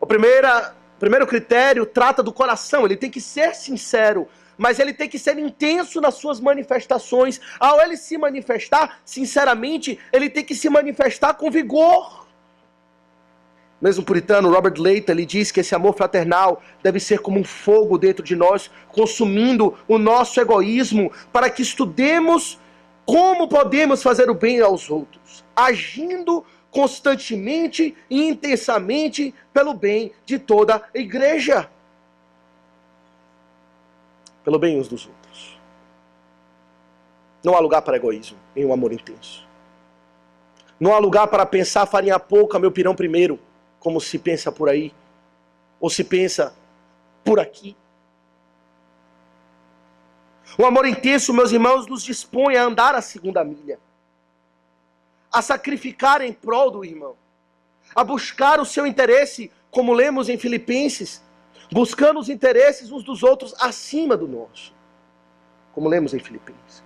O primeiro critério trata do coração. Ele tem que ser sincero, mas ele tem que ser intenso nas suas manifestações. Ao ele se manifestar, sinceramente, ele tem que se manifestar com vigor. Mesmo puritano, Robert Leighton, ele diz que esse amor fraternal deve ser como um fogo dentro de nós, consumindo o nosso egoísmo, para que estudemos como podemos fazer o bem aos outros, agindo constantemente e intensamente pelo bem de toda a igreja. Pelo bem uns dos outros. Não há lugar para egoísmo em um amor intenso. Não há lugar para pensar farinha pouca, meu pirão primeiro, como se pensa por aí, ou se pensa por aqui. O amor intenso, meus irmãos, nos dispõe a andar a segunda milha, a sacrificar em prol do irmão, a buscar o seu interesse, como lemos em Filipenses, buscando os interesses uns dos outros acima do nosso, como lemos em Filipenses.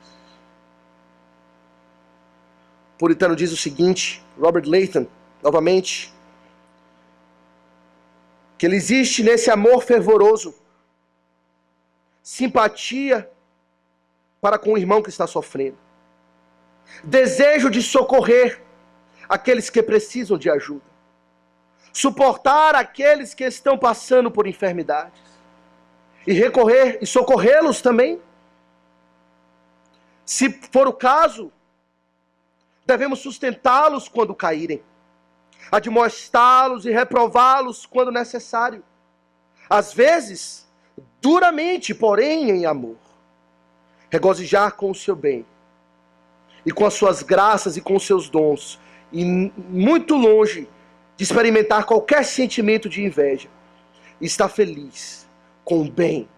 O puritano diz o seguinte, Robert Leighton, novamente, que ele existe nesse amor fervoroso, simpatia para com o irmão que está sofrendo, desejo de socorrer aqueles que precisam de ajuda, suportar aqueles que estão passando por enfermidades, e recorrer e socorrê-los também. Se for o caso, devemos sustentá-los quando caírem, admoestá-los e reprová-los quando necessário. Às vezes, duramente, porém em amor. Regozijar com o seu bem, e com as suas graças e com os seus dons, e muito longe de experimentar qualquer sentimento de inveja, e estar feliz com o bem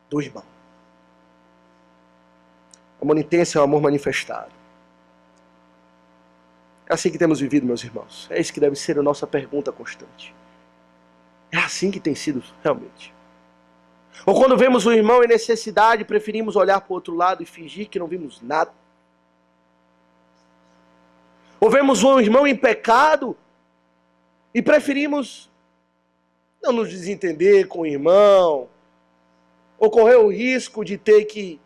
do irmão. Amor intenso é o amor manifestado. É assim que temos vivido, meus irmãos. É isso que deve ser a nossa pergunta constante. É assim que tem sido realmente. Ou quando vemos um irmão em necessidade, preferimos olhar para o outro lado e fingir que não vimos nada. Ou vemos um irmão em pecado e preferimos não nos desentender com o irmão, ou correr o risco de ter que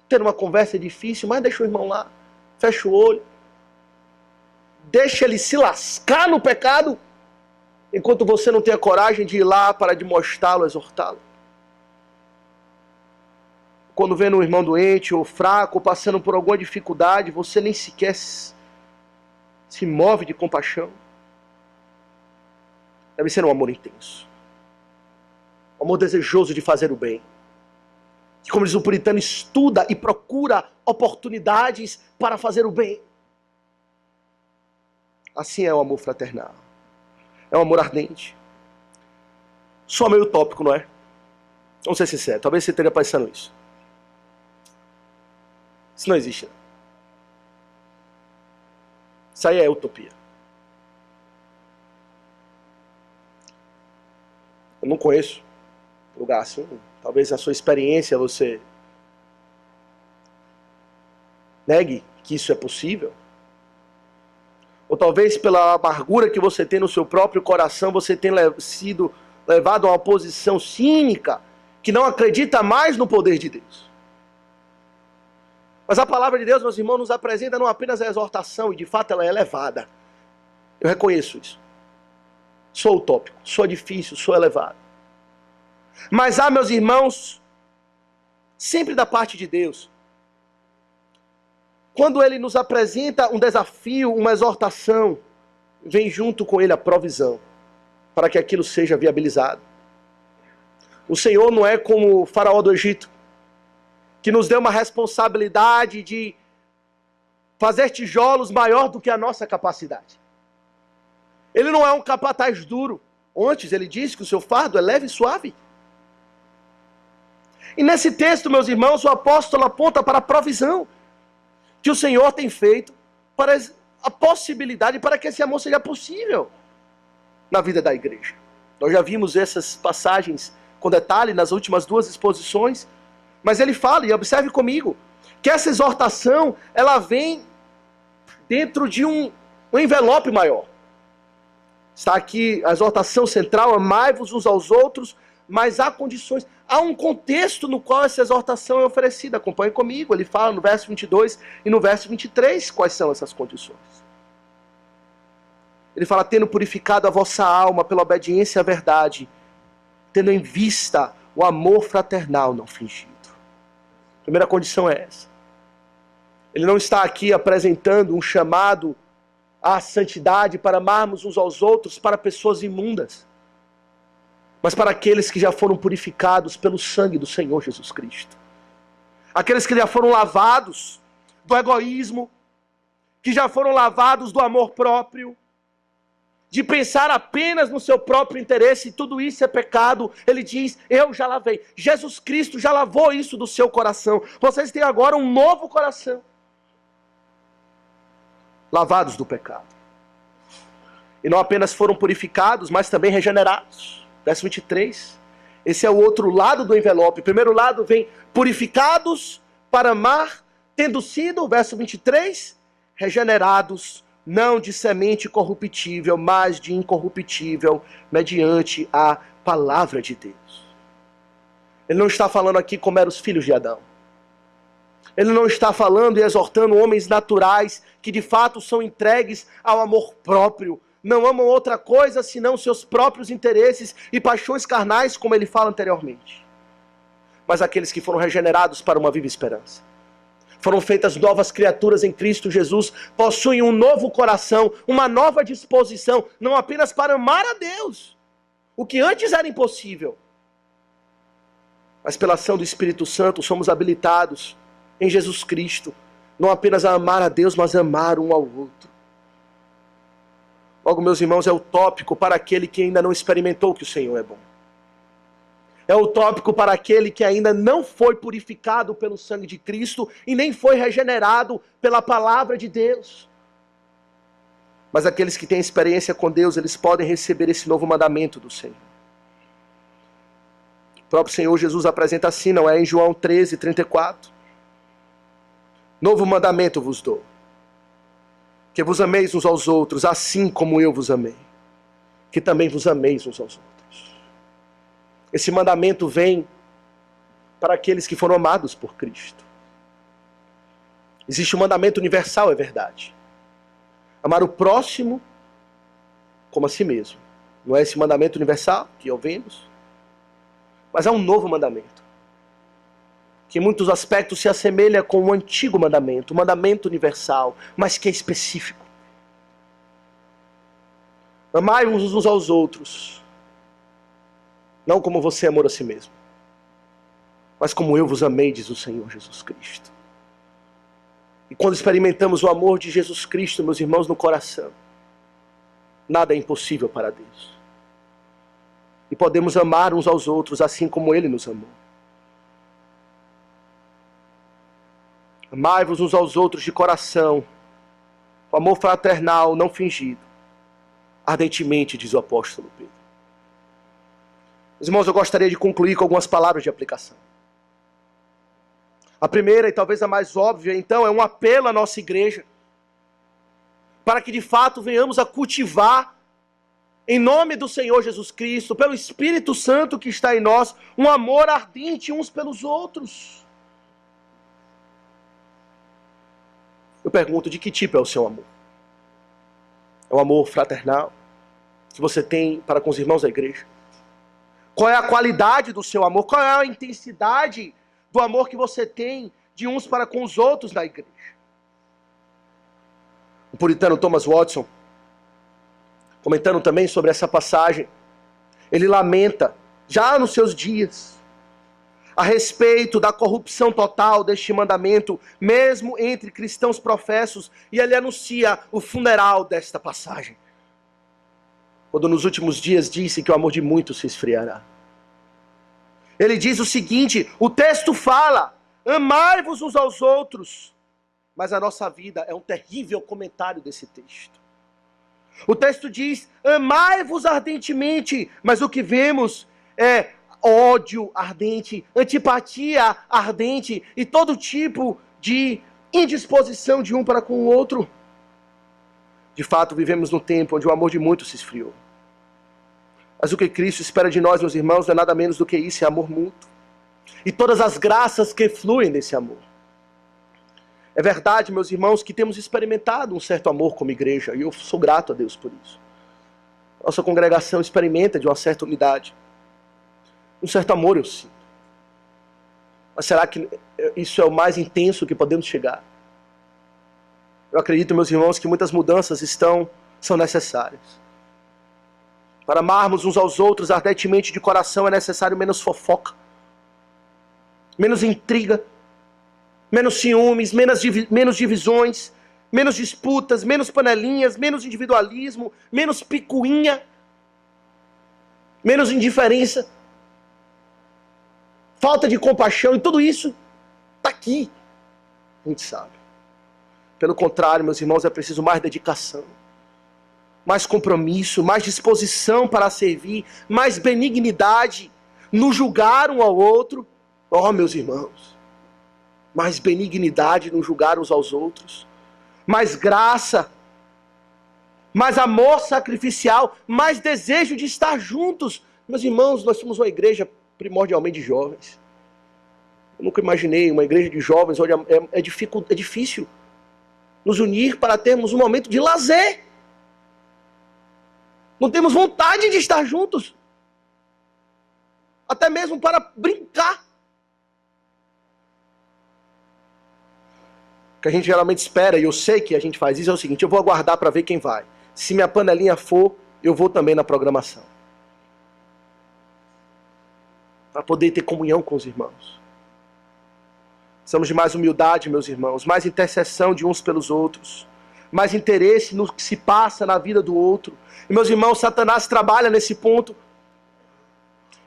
ter uma conversa difícil, mas deixa o irmão lá, fecha o olho, deixa ele se lascar no pecado, enquanto você não tem a coragem de ir lá para demonstrá-lo, exortá-lo. Quando vendo um irmão doente ou fraco, ou passando por alguma dificuldade, você nem sequer se move de compaixão. Deve ser um amor intenso. Um amor desejoso de fazer o bem. Que, como diz o puritano, estuda e procura oportunidades para fazer o bem. Assim é o amor fraternal. É um amor ardente. Só meio utópico, não é? Vamos ser sinceros. Talvez você esteja pensando isso. Isso não existe. Não. Isso aí é utopia. Eu não conheço lugar assim. Talvez a sua experiência você negue que isso é possível. Ou talvez pela amargura que você tem no seu próprio coração, você tenha sido levado a uma posição cínica que não acredita mais no poder de Deus. Mas a palavra de Deus, meus irmãos, nos apresenta não apenas a exortação, e de fato ela é elevada. Eu reconheço isso. Sou utópico, sou difícil, sou elevado. Mas há, meus irmãos, sempre da parte de Deus, quando Ele nos apresenta um desafio, uma exortação, vem junto com Ele a provisão, para que aquilo seja viabilizado. O Senhor não é como o faraó do Egito, que nos deu uma responsabilidade de fazer tijolos maior do que a nossa capacidade. Ele não é um capataz duro. Antes, ele diz que o seu fardo é leve e suave. E nesse texto, meus irmãos, o apóstolo aponta para a provisão que o Senhor tem feito para a possibilidade, para que esse amor seja possível na vida da igreja. Nós já vimos essas passagens com detalhe nas últimas duas exposições, mas ele fala, e observe comigo, que essa exortação, ela vem dentro de um envelope maior. Está aqui a exortação central, amai-vos uns aos outros, mas há condições, há um contexto no qual essa exortação é oferecida. Acompanhe comigo, ele fala no verso 22 e no verso 23 quais são essas condições. Ele fala, tendo purificado a vossa alma pela obediência à verdade, tendo em vista o amor fraternal não fingido. A primeira condição é essa. Ele não está aqui apresentando um chamado à santidade para amarmos uns aos outros para pessoas imundas, mas para aqueles que já foram purificados pelo sangue do Senhor Jesus Cristo. Aqueles que já foram lavados do egoísmo, que já foram lavados do amor próprio, de pensar apenas no seu próprio interesse, tudo isso é pecado. Ele diz, eu já lavei. Jesus Cristo já lavou isso do seu coração. Vocês têm agora um novo coração. Lavados do pecado. E não apenas foram purificados, mas também regenerados. Verso 23. Esse é o outro lado do envelope. O primeiro lado vem purificados para amar, tendo sido, verso 23, regenerados, não de semente corruptível, mas de incorruptível, mediante a palavra de Deus. Ele não está falando aqui como eram os filhos de Adão. Ele não está falando e exortando homens naturais que de fato são entregues ao amor próprio. Não amam outra coisa senão seus próprios interesses e paixões carnais, como ele fala anteriormente. Mas aqueles que foram regenerados para uma viva esperança. Foram feitas novas criaturas em Cristo Jesus, possuem um novo coração, uma nova disposição, não apenas para amar a Deus, o que antes era impossível, mas pela ação do Espírito Santo somos habilitados em Jesus Cristo, não apenas a amar a Deus, mas a amar um ao outro. Logo, meus irmãos, é utópico para aquele que ainda não experimentou que o Senhor é bom. É utópico para aquele que ainda não foi purificado pelo sangue de Cristo e nem foi regenerado pela palavra de Deus. Mas aqueles que têm experiência com Deus, eles podem receber esse novo mandamento do Senhor. O próprio Senhor Jesus apresenta assim, não é? Em João 13, 34. Novo mandamento vos dou, que vos ameis uns aos outros, assim como eu vos amei, que também vos ameis uns aos outros. Esse mandamento vem para aqueles que foram amados por Cristo. Existe um mandamento universal, é verdade. Amar o próximo como a si mesmo. Não é esse mandamento universal que ouvimos? Mas há um novo mandamento, que em muitos aspectos se assemelha com o antigo mandamento, o mandamento universal, mas que é específico. Amai-vos uns aos outros, não como você amou a si mesmo, mas como eu vos amei, diz o Senhor Jesus Cristo. E quando experimentamos o amor de Jesus Cristo, meus irmãos, no coração, nada é impossível para Deus. E podemos amar uns aos outros assim como Ele nos amou. Amai-vos uns aos outros de coração, com amor fraternal, não fingido, ardentemente, diz o apóstolo Pedro. Meus irmãos, eu gostaria de concluir com algumas palavras de aplicação. A primeira, e talvez a mais óbvia, então, é um apelo à nossa igreja, para que de fato venhamos a cultivar, em nome do Senhor Jesus Cristo, pelo Espírito Santo que está em nós, um amor ardente uns pelos outros. Eu pergunto, de que tipo é o seu amor? É um amor fraternal que você tem para com os irmãos da igreja? Qual é a qualidade do seu amor? Qual é a intensidade do amor que você tem de uns para com os outros na igreja? O puritano Thomas Watson, comentando também sobre essa passagem, ele lamenta, já nos seus dias, a respeito da corrupção total deste mandamento, mesmo entre cristãos professos, e ele anuncia o funeral desta passagem. Quando nos últimos dias disse que o amor de muitos se esfriará. Ele diz o seguinte, o texto fala, amai-vos uns aos outros, mas a nossa vida é um terrível comentário desse texto. O texto diz, amai-vos ardentemente, mas o que vemos é ódio ardente, antipatia ardente e todo tipo de indisposição de um para com o outro. De fato, vivemos num tempo onde o amor de muitos se esfriou. Mas o que Cristo espera de nós, meus irmãos, não é nada menos do que isso, é amor mútuo. E todas as graças que fluem desse amor. É verdade, meus irmãos, que temos experimentado um certo amor como igreja, e eu sou grato a Deus por isso. Nossa congregação experimenta de uma certa unidade. Um certo amor eu sinto. Mas será que isso é o mais intenso que podemos chegar? Eu acredito, meus irmãos, que muitas mudanças são necessárias. Para amarmos uns aos outros ardentemente de coração é necessário menos fofoca, menos intriga, menos ciúmes, menos divisões, menos disputas, menos panelinhas, menos individualismo, menos picuinha, menos indiferença, falta de compaixão, e tudo isso está aqui. A gente sabe. Pelo contrário, meus irmãos, é preciso mais dedicação, mais compromisso, mais disposição para servir, mais benignidade no julgar um ao outro. Oh, meus irmãos, mais benignidade no julgar uns aos outros, mais graça, mais amor sacrificial, mais desejo de estar juntos. Meus irmãos, nós somos uma igreja primordialmente de jovens. Eu nunca imaginei uma igreja de jovens onde é difícil nos unir para termos um momento de lazer. Não temos vontade de estar juntos, até mesmo para brincar. O que a gente geralmente espera, e eu sei que a gente faz isso, é o seguinte: eu vou aguardar para ver quem vai. Se minha panelinha for, eu vou também na programação, para poder ter comunhão com os irmãos. Precisamos de mais humildade, meus irmãos, mais intercessão de uns pelos outros, mais interesse no que se passa na vida do outro. E, meus irmãos, Satanás trabalha nesse ponto.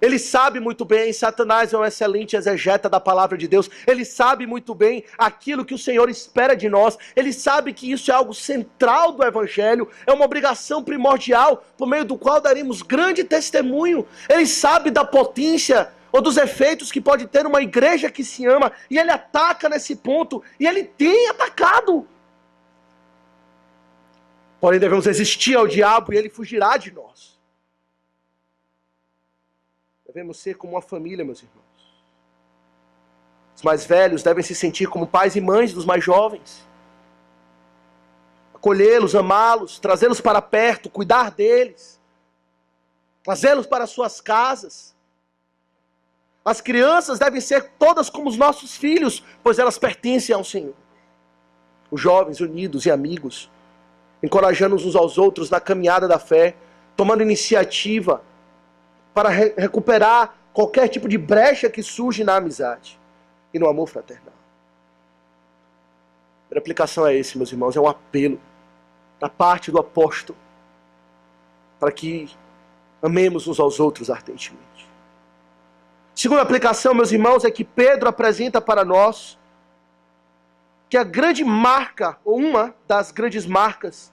Ele sabe muito bem, Satanás é um excelente exegeta da palavra de Deus. Ele sabe muito bem aquilo que o Senhor espera de nós. Ele sabe que isso é algo central do Evangelho. É uma obrigação primordial, por meio do qual daremos grande testemunho. Ele sabe da potência ou dos efeitos que pode ter uma igreja que se ama. E ele ataca nesse ponto. E ele tem atacado. Porém, devemos resistir ao diabo e ele fugirá de nós. Devemos ser como uma família, meus irmãos. Os mais velhos devem se sentir como pais e mães dos mais jovens. Acolhê-los, amá-los, trazê-los para perto, cuidar deles. Trazê-los para suas casas. As crianças devem ser todas como os nossos filhos, pois elas pertencem ao Senhor. Os jovens unidos e amigos, encorajando uns aos outros na caminhada da fé, tomando iniciativa para recuperar qualquer tipo de brecha que surge na amizade e no amor fraternal. A aplicação é esse, meus irmãos, é um apelo da parte do apóstolo para que amemos uns aos outros ardentemente. Segunda aplicação, meus irmãos, é que Pedro apresenta para nós que a grande marca, ou uma das grandes marcas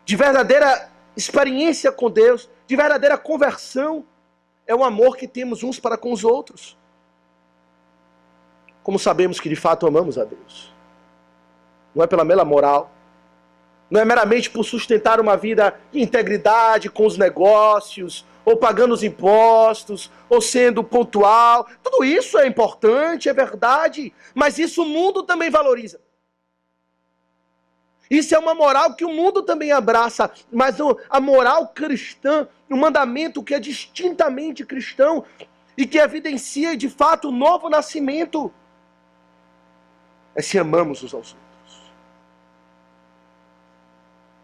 de verdadeira experiência com Deus, de verdadeira conversão, é o amor que temos uns para com os outros. Como sabemos que de fato amamos a Deus? Não é pela mera moral, não é meramente por sustentar uma vida de integridade com os negócios, ou pagando os impostos, ou sendo pontual. Tudo isso é importante, é verdade, mas isso o mundo também valoriza. Isso é uma moral que o mundo também abraça, mas a moral cristã, o mandamento que é distintamente cristão e que evidencia de fato o novo nascimento, é se amamos uns aos outros.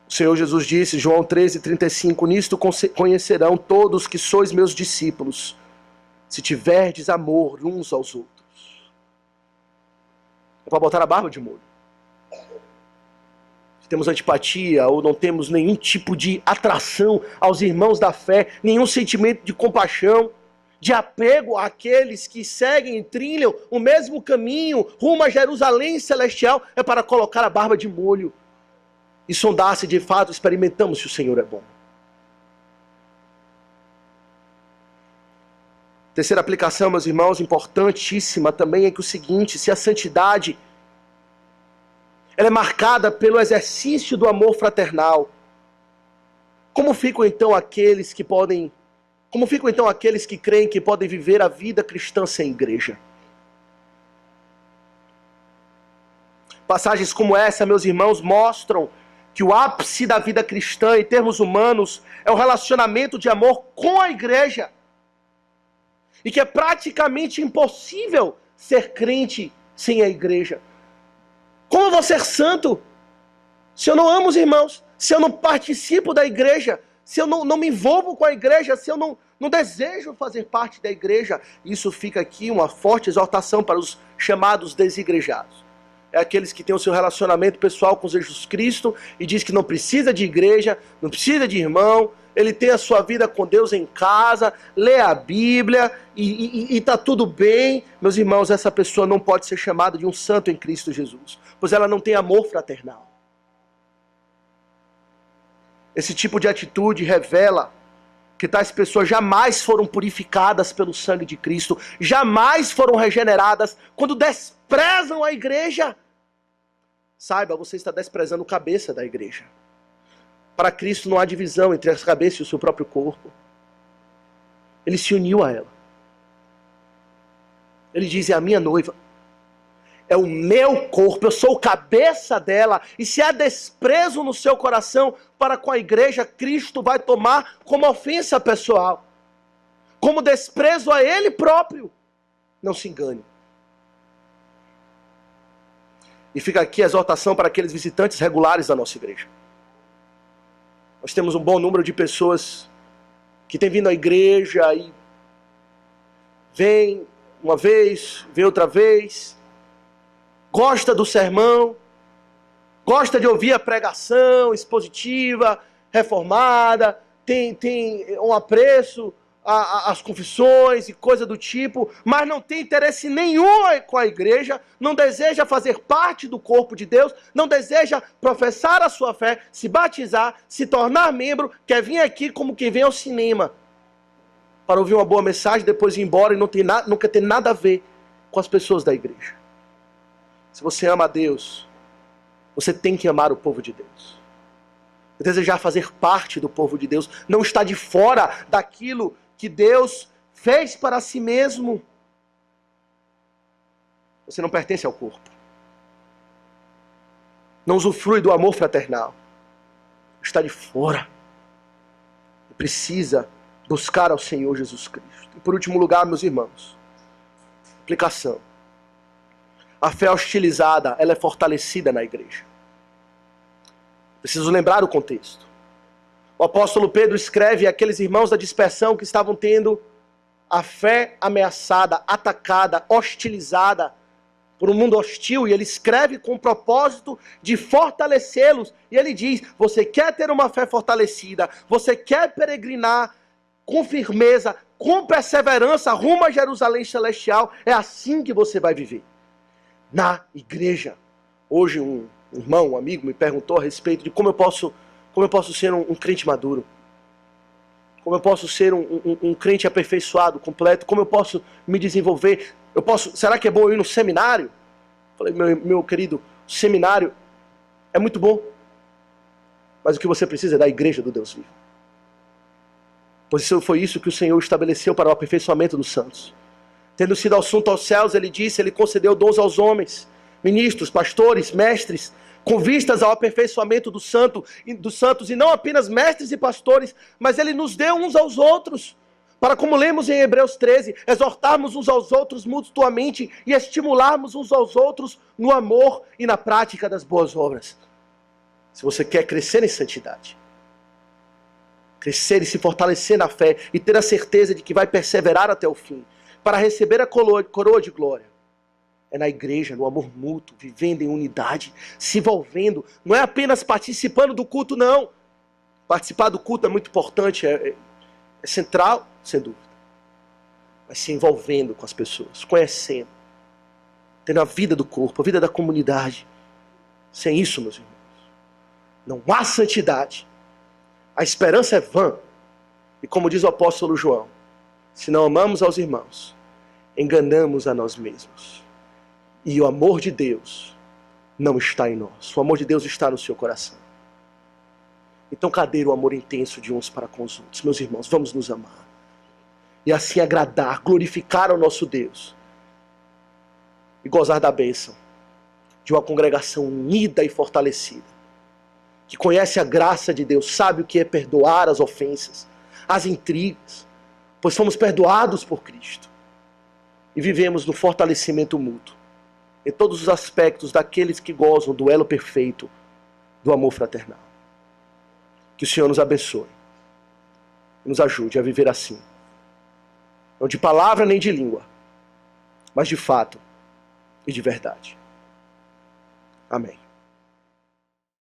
O Senhor Jesus disse, João 13:35, nisto conhecerão todos que sois meus discípulos, se tiverdes amor uns aos outros. É para botar a barba de molho. Temos antipatia ou não temos nenhum tipo de atração aos irmãos da fé, nenhum sentimento de compaixão, de apego àqueles que seguem e trilham o mesmo caminho rumo a Jerusalém celestial, é para colocar a barba de molho e sondar se de fato experimentamos se o Senhor é bom. Terceira aplicação, meus irmãos, importantíssima também, é que o seguinte: se a santidade ela é marcada pelo exercício do amor fraternal, como ficam então aqueles que creem que podem viver a vida cristã sem igreja? Passagens como essa, meus irmãos, mostram que o ápice da vida cristã, em termos humanos, é o relacionamento de amor com a igreja. E que é praticamente impossível ser crente sem a igreja. Como eu vou ser santo se eu não amo os irmãos, se eu não participo da igreja, se eu não me envolvo com a igreja, se eu não desejo fazer parte da igreja? Isso fica aqui uma forte exortação para os chamados desigrejados. é aqueles que têm o seu relacionamento pessoal com Jesus Cristo e diz que não precisa de igreja, não precisa de irmão, ele tem a sua vida com Deus em casa, lê a Bíblia e tá tudo bem. Meus irmãos, essa pessoa não pode ser chamada de um santo em Cristo Jesus, pois ela não tem amor fraternal. Esse tipo de atitude revela que tais pessoas jamais foram purificadas pelo sangue de Cristo, jamais foram regeneradas quando desprezam a igreja. Saiba, você está desprezando o cabeça da igreja. Para Cristo não há divisão entre as cabeças e o seu próprio corpo. Ele se uniu a ela. Ele diz, é a minha noiva. É o meu corpo, eu sou o cabeça dela. E se há desprezo no seu coração para com a igreja, Cristo vai tomar como ofensa pessoal, como desprezo a Ele próprio. Não se engane. E fica aqui a exortação para aqueles visitantes regulares da nossa igreja. Nós temos um bom número de pessoas que têm vindo à igreja e vem uma vez, vem outra vez, gosta do sermão, gosta de ouvir a pregação expositiva, reformada, tem um apreço às confissões e coisa do tipo, mas não tem interesse nenhum com a igreja, não deseja fazer parte do corpo de Deus, não deseja professar a sua fé, se batizar, se tornar membro, quer vir aqui como quem vem ao cinema, para ouvir uma boa mensagem, depois ir embora e não quer ter nada a ver com as pessoas da igreja. Se você ama a Deus, você tem que amar o povo de Deus. Desejar fazer parte do povo de Deus, não estar de fora daquilo que Deus fez para si mesmo. Você não pertence ao corpo. Não usufrui do amor fraternal. Está de fora. E precisa buscar ao Senhor Jesus Cristo. E por último lugar, meus irmãos, aplicação. A fé hostilizada, ela é fortalecida na igreja. Preciso lembrar o contexto. O apóstolo Pedro escreve àqueles irmãos da dispersão que estavam tendo a fé ameaçada, atacada, hostilizada por um mundo hostil, e ele escreve com o propósito de fortalecê-los. E ele diz, você quer ter uma fé fortalecida, você quer peregrinar com firmeza, com perseverança rumo a Jerusalém celestial, é assim que você vai viver. Na igreja. Hoje um irmão, um amigo me perguntou a respeito de como eu posso ser um crente maduro, como eu posso ser um crente aperfeiçoado, completo, como eu posso me desenvolver, será que é bom eu ir no seminário? Falei, meu querido, o seminário é muito bom, mas o que você precisa é da igreja do Deus vivo, pois foi isso que o Senhor estabeleceu para o aperfeiçoamento dos santos. Tendo sido assunto aos céus, ele disse, ele concedeu dons aos homens, ministros, pastores, mestres, com vistas ao aperfeiçoamento dos santos, e não apenas mestres e pastores, mas ele nos deu uns aos outros, para, como lemos em Hebreus 13, exortarmos uns aos outros mutuamente e estimularmos uns aos outros no amor e na prática das boas obras. Se você quer crescer em santidade, crescer e se fortalecer na fé e ter a certeza de que vai perseverar até o fim, para receber a coroa de glória, é na igreja, no amor mútuo, vivendo em unidade, se envolvendo, não é apenas participando do culto, não. Participar do culto é muito importante, é central, sem dúvida. Mas se envolvendo com as pessoas, conhecendo, tendo a vida do corpo, a vida da comunidade. Sem isso, meus irmãos, não há santidade. A esperança é vã. E como diz o apóstolo João, se não amamos aos irmãos, enganamos a nós mesmos. E o amor de Deus não está em nós. O amor de Deus está no seu coração. Então cadê o amor intenso de uns para com os outros? Meus irmãos, vamos nos amar. E assim agradar, glorificar ao nosso Deus. E gozar da bênção de uma congregação unida e fortalecida. Que conhece a graça de Deus, sabe o que é perdoar as ofensas, as intrigas. Pois fomos perdoados por Cristo. E vivemos no fortalecimento mútuo. Em todos os aspectos daqueles que gozam do elo perfeito do amor fraternal. Que o Senhor nos abençoe. E nos ajude a viver assim. Não de palavra nem de língua, mas de fato e de verdade. Amém.